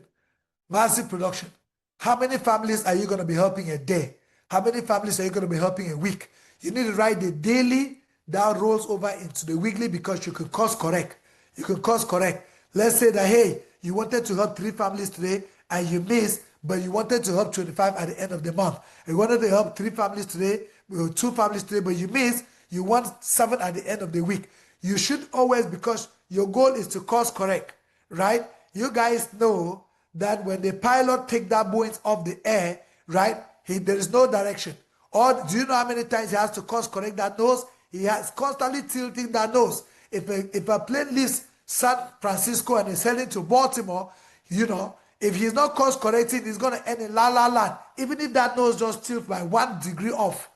Massive production. How many families are you going to be helping a day? How many families are you going to be helping a week? You need to write the daily that rolls over into the weekly because you can course correct. You can course correct. Let's say that, hey, you wanted to help 3 families today and you missed, but you wanted to help 25 at the end of the month. You wanted to help 3 families today, 2 families today, but you missed, you want 7 at the end of the week. You should always, because your goal is to course correct, right? You guys know that when the pilot take that Boeing off the air, right, there is no direction. Or do you know how many times he has to course correct that nose? He has constantly tilting that nose. If a plane leaves San Francisco and is heading to Baltimore, if he's not course correcting, he's going to end in La La Land, even if that nose just tilts by 1 degree off,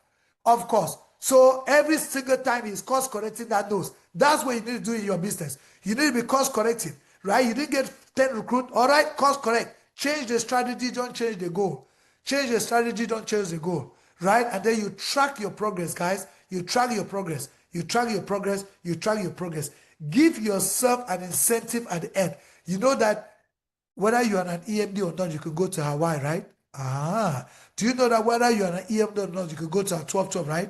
of course. So every single time he's course correcting that nose, that's what you need to do in your business. You need to be course correcting, right? You didn't get 10 recruit, all right, course correct. Change the strategy, don't change the goal. Change the strategy, don't change the goal, right? And then you track your progress, guys. You track your progress. You track your progress. You track your progress. Give yourself an incentive at the end. You know that whether you're on an EMD or not, you can go to Hawaii, right? Do you know that whether you're on an EMD or not, you can go to a 12-12, right?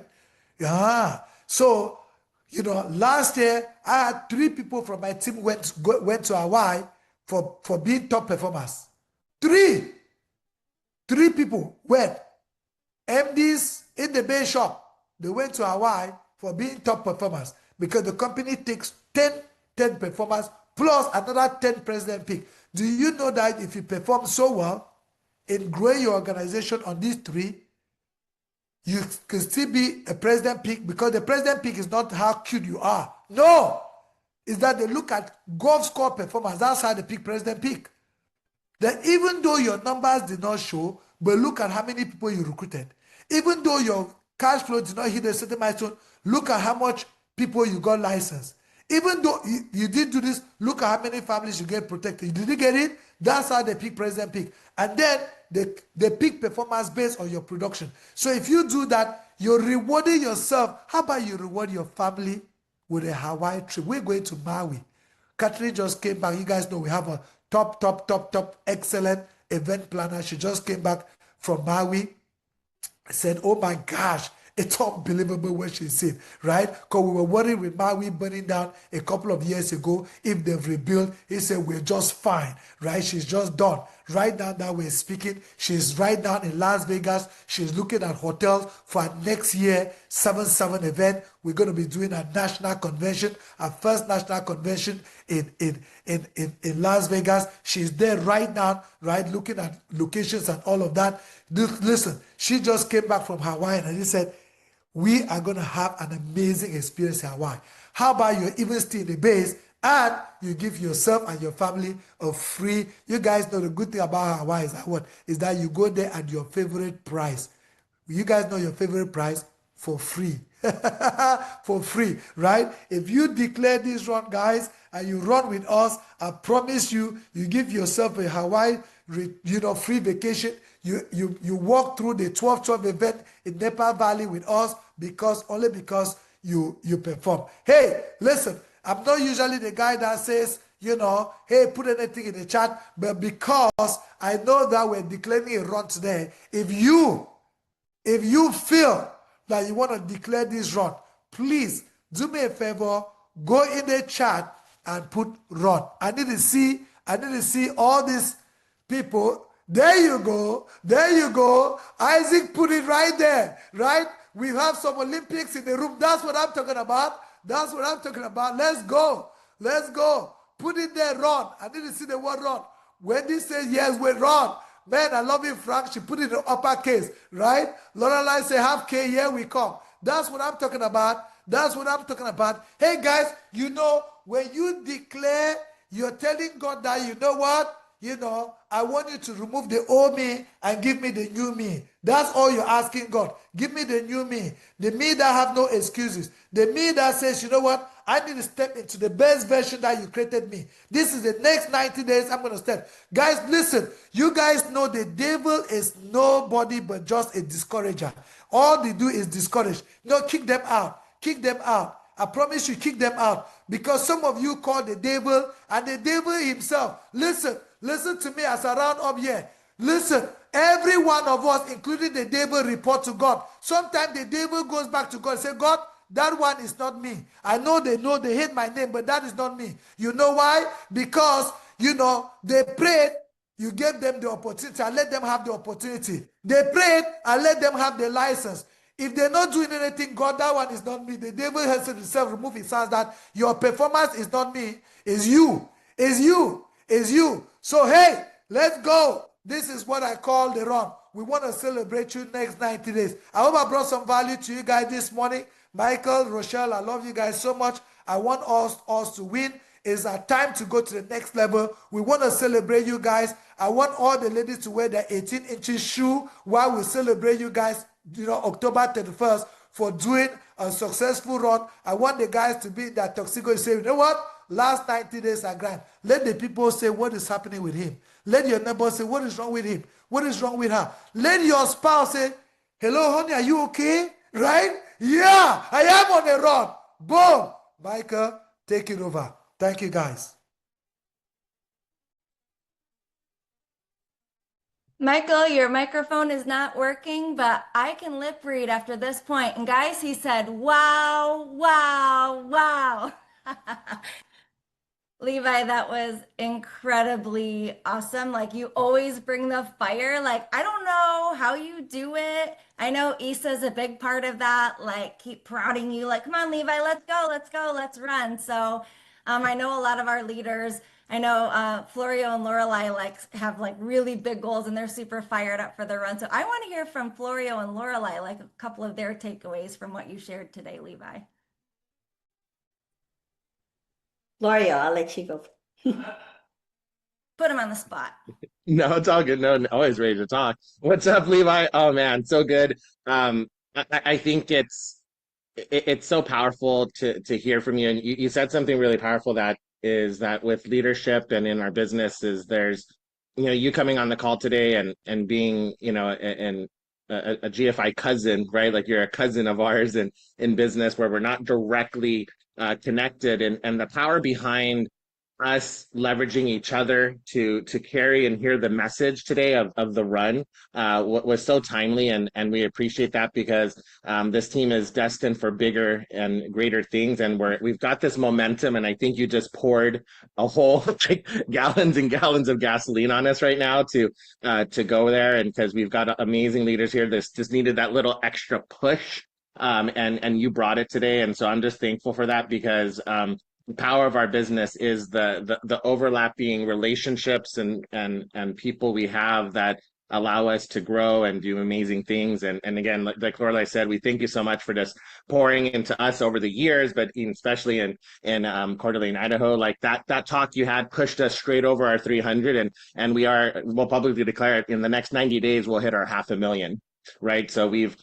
So, last year, I had 3 people from my team went to Hawaii for being top performers. 3 people went. MDs in the Bay Shop, they went to Hawaii for being top performers because the company takes 10 performers plus another 10 president pick. Do you know that if you perform so well in growing your organization on these 3, you can still be a president pick, because the president pick is not how cute you are. No, it's that they look at golf score performance. That's how they pick president pick. That even though your numbers did not show, but look at how many people you recruited. Even though your cash flow did not hit a certain milestone, look at how much people you got licensed. Even though you did do this, look at how many families you get protected. You didn't get it? That's how they pick president pick. And then they pick performance based on your production. So if you do that, you're rewarding yourself. How about you reward your family with a Hawaii trip? We're going to Maui. Catherine just came back. You guys know we have a top, excellent event planner. She just came back from Maui. I said, oh my gosh, it's unbelievable what she said, right? Because we were worried with Maui burning down a couple of years ago. If they've rebuilt, he said, we're just fine, right? She's just done. Right now that we're speaking, she's right now in Las Vegas. She's looking at hotels for our next year 7/7 event. We're going to be doing a national convention, our first national convention in Las Vegas. She's there right now, right, looking at locations and all of that. Listen, she just came back from Hawaii and she said, we are going to have an amazing experience in Hawaii. How about you even stay in the base and you give yourself and your family a free? You guys know the good thing about Hawaii is that what? Is that you go there at your favorite price. You guys know your favorite price for free. For free, right? If you declare this run, guys, and you run with us, I promise you, you give yourself a Hawaii, free vacation. You walk through the 12-12 event in Napa Valley with us only because you perform. Hey, listen, I'm not usually the guy that says, hey, put anything in the chat, but because I know that we're declaring a run today, if you feel that you want to declare this run, please do me a favor, go in the chat and put run. I need to see all these people. There you go. There you go. Isaac put it right there, right? We have some Olympics in the room. That's what I'm talking about. That's what I'm talking about. Let's go. Let's go. Put it there, run. I need to see the word run. Wendy says, yes, we run. Man, I love you, Frank. She put it in uppercase, right? Lorelai say, half K, here we come. That's what I'm talking about. That's what I'm talking about. Hey, guys, when you declare, you're telling God that, you know what? I want you to remove the old me and give me the new me. That's all you're asking God. Give me the new me. The me that have no excuses. The me that says, you know what? I need to step into the best version that you created me. This is the next 90 days I'm going to step. Guys, listen. You guys know the devil is nobody but just a discourager. All they do is discourage. No, kick them out. Kick them out. I promise you, kick them out. Because some of you call the devil and the devil himself. Listen to me as I round up here. Listen, every one of us, including the devil, report to God. Sometimes the devil goes back to God and say, God, that one is not me. I know they hate my name, but that is not me. You know why? Because, they prayed, you gave them the opportunity and let them have the opportunity. They prayed and let them have the license. If they're not doing anything, God, that one is not me. The devil has himself remove his hands that your performance is not me, it's you. It's you. It's you. So hey, let's go. This is what I call the run. We want to celebrate you next 90 days. I hope I brought some value to you guys this morning. Michael, Rochelle, I love you guys so much. I want us to win. It's our time to go to the next level. We want to celebrate you guys. I want all the ladies to wear their 18 inches shoe while we celebrate you guys, October 31st for doing a successful run. I want the guys to be in that tuxedo and say, you know what? Last 90 days are grand. Let the people say what is happening with him. Let your neighbor say what is wrong with him. What is wrong with her? Let your spouse say, hello, honey, are you okay? Right? Yeah, I am on a run. Boom. Michael, take it over. Thank you, guys. Michael, your microphone is not working, but I can lip read after this point. And guys, he said, wow, wow, wow. Levi, that was incredibly awesome. Like you always bring the fire. Like I don't know how you do it. I know Issa's a big part of that. Like keep prodding you. Like come on, Levi, let's go, let's run. So, I know a lot of our leaders. I know Florio and Lorelai like have like really big goals and they're super fired up for the run. So I want to hear from Florio and Lorelai like a couple of their takeaways from what you shared today, Levi. Florio, I'll let you go. Put them on the spot. No, it's all good. No, always ready to talk. What's up, Levi? Oh man, so good. I think it's so powerful to hear from you. And you said something really powerful that is that with leadership and in our business is there's you coming on the call today and being a GFI cousin, right? Like you're a cousin of ours in business where we're not directly connected and the power behind us leveraging each other to carry and hear the message today of the run was so timely and we appreciate that because this team is destined for bigger and greater things and we've got this momentum and I think you just poured a whole like gallons and gallons of gasoline on us right now to go there and because we've got amazing leaders here this just needed that little extra push and you brought it today and so I'm just thankful for that because the power of our business is the overlapping relationships and people we have that allow us to grow and do amazing things and again like Lorelai said we thank you so much for just pouring into us over the years but especially in Coeur d'Alene, Idaho like that talk you had pushed us straight over our 300 and we'll publicly declare it in the next 90 days we'll hit our 500,000 right so we've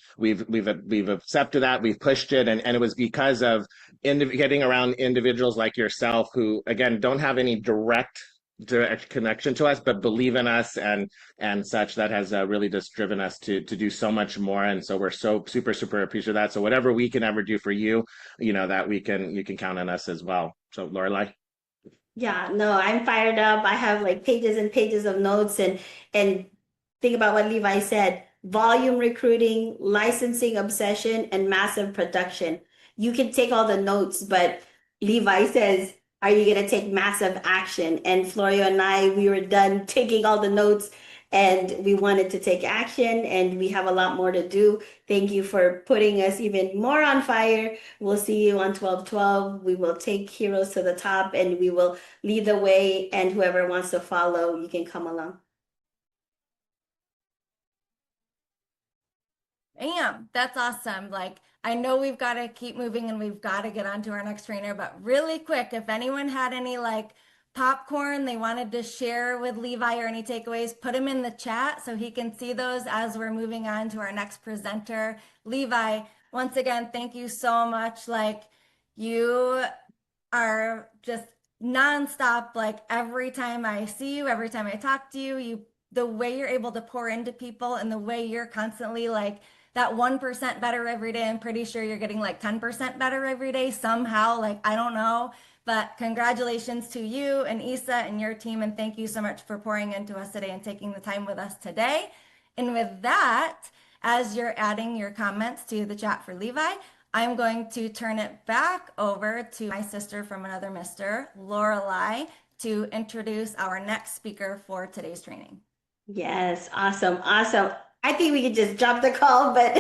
accepted that we've pushed it and it was because of getting around individuals like yourself who again don't have any direct connection to us but believe in us and such that has really just driven us to do so much more and so we're so super appreciative of that so whatever we can ever do for you that you can count on us as well so Lorelai. Yeah, no, I'm fired up. I have like pages and pages of notes and think about what Levi said. Volume recruiting, licensing obsession, and massive production. You can take all the notes, but Levi says, "Are you going to take massive action?" And Florio and I, we were done taking all the notes and we wanted to take action, and we have a lot more to do. Thank you for putting us even more on fire. We'll see you on 12/12. We will take heroes to the top and we will lead the way, and whoever wants to follow, you can come along. Bam, that's awesome. Like, I know we've got to keep moving and we've got to get on to our next trainer, but really quick, if anyone had any like popcorn they wanted to share with Levi or any takeaways, put them in the chat so he can see those as we're moving on to our next presenter. Levi, once again, thank you so much. Like, you are just nonstop. Like, every time I see you, every time I talk to you, the way you're able to pour into people and the way you're constantly like that 1% better every day. I'm pretty sure you're getting like 10% better every day somehow. Like, I don't know. But congratulations to you and Isa and your team. And thank you so much for pouring into us today and taking the time with us today. And with that, as you're adding your comments to the chat for Levi, I'm going to turn it back over to my sister from another mister, Lorelai, to introduce our next speaker for today's training. Yes, awesome, awesome. I think we could just drop the call, but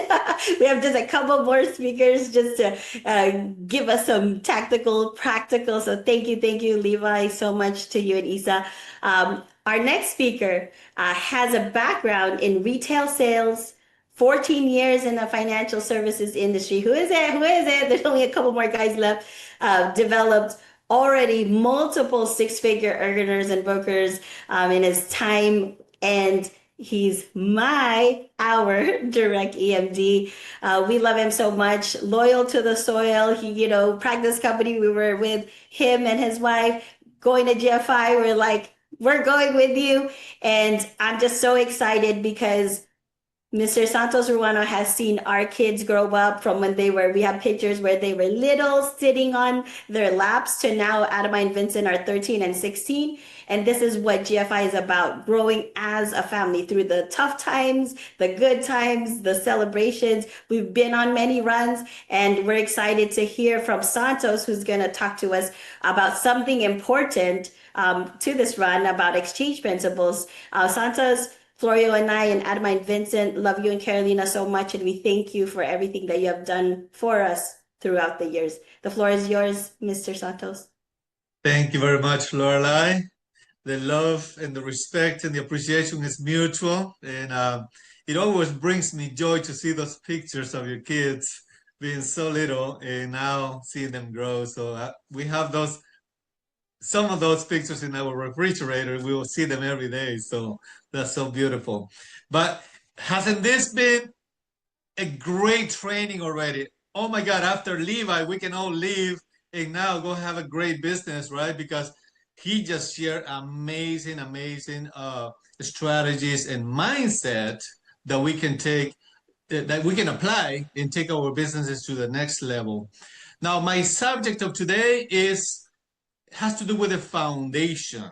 we have just a couple more speakers just to give us some tactical, practical. So thank you, Levi, so much to you and Isa. Our next speaker has a background in retail sales, 14 years in the financial services industry. Who is it? Who is it? There's only a couple more guys left. Developed already multiple six-figure earners and brokers in his time, and he's our direct EMD. We love him so much, loyal to the soil. He, practice company, we were with him and his wife going to GFI. We're like, we're going with you. And I'm just so excited because Mr. Santos Ruano has seen our kids grow up from when we have pictures where they were little sitting on their laps to now Adama and Vincent are 13 and 16. And this is what GFI is about, growing as a family through the tough times, the good times, the celebrations. We've been on many runs and we're excited to hear from Santos, who's going to talk to us about something important to this run about exchange principles. Santos, Florio and I and Adama and Vincent love you and Carolina so much, and we thank you for everything that you have done for us throughout the years. The floor is yours, Mr. Santos. Thank you very much, Lorelai. The love and the respect and the appreciation is mutual, and it always brings me joy to see those pictures of your kids being so little and now seeing them grow. So we have some of those pictures in our refrigerator. We will see them every day. So that's so beautiful. But hasn't this been a great training already? Oh my God, after Levi, we can all leave and now go have a great business, right? Because he just shared amazing, amazing strategies and mindset that we can take, that we can apply and take our businesses to the next level. Now, my subject of today has to do with the foundation.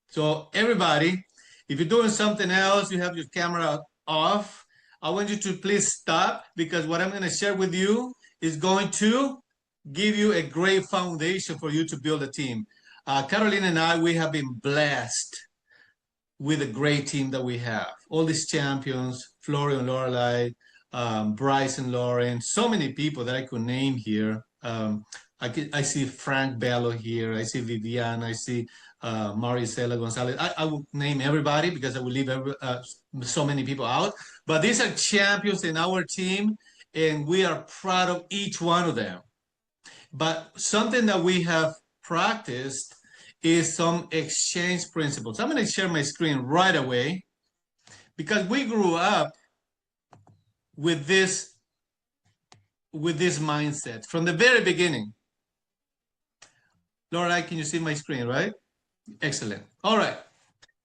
So everybody, if you're doing something else, you have your camera off, I want you to please stop, because what I'm going to share with you is going to give you a great foundation for you to build a team. Caroline and I, we have been blessed with a great team that we have. All these champions, Florio and Lorelai, Bryce and Lauren, so many people that I could name here. I see Frank Bello here. I see Vivian. I see Maricela Gonzalez. I will name everybody because I will leave so many people out. But these are champions in our team, and we are proud of each one of them. But something that we have practiced is some exchange principles. I'm going to share my screen right away because we grew up with this mindset from the very beginning. Laura, can you see my screen, right? Excellent. All right.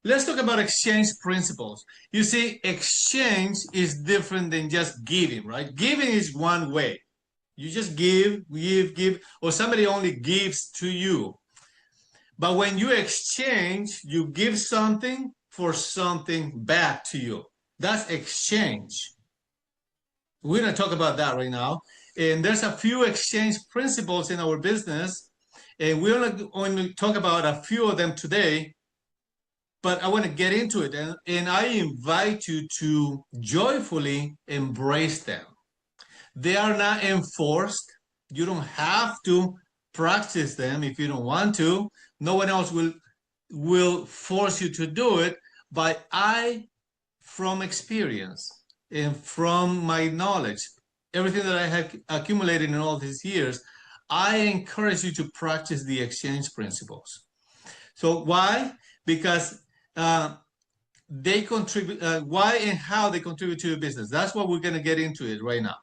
Let's talk about exchange principles. You see, exchange is different than just giving, right? Giving is one way. You just give, or somebody only gives to you. But when you exchange, you give something for something back to you. That's exchange. We're going to talk about that right now. And there's a few exchange principles in our business. And we're only talk about a few of them today, but I want to get into it. And I invite you to joyfully embrace them. They are not enforced. You don't have to practice them if you don't want to. No one else will force you to do it. But from experience and from my knowledge, everything that I have accumulated in all these years, I encourage you to practice the exchange principles. So why? Because they contribute, why and how they contribute to your business. That's what we're going to get into it right now.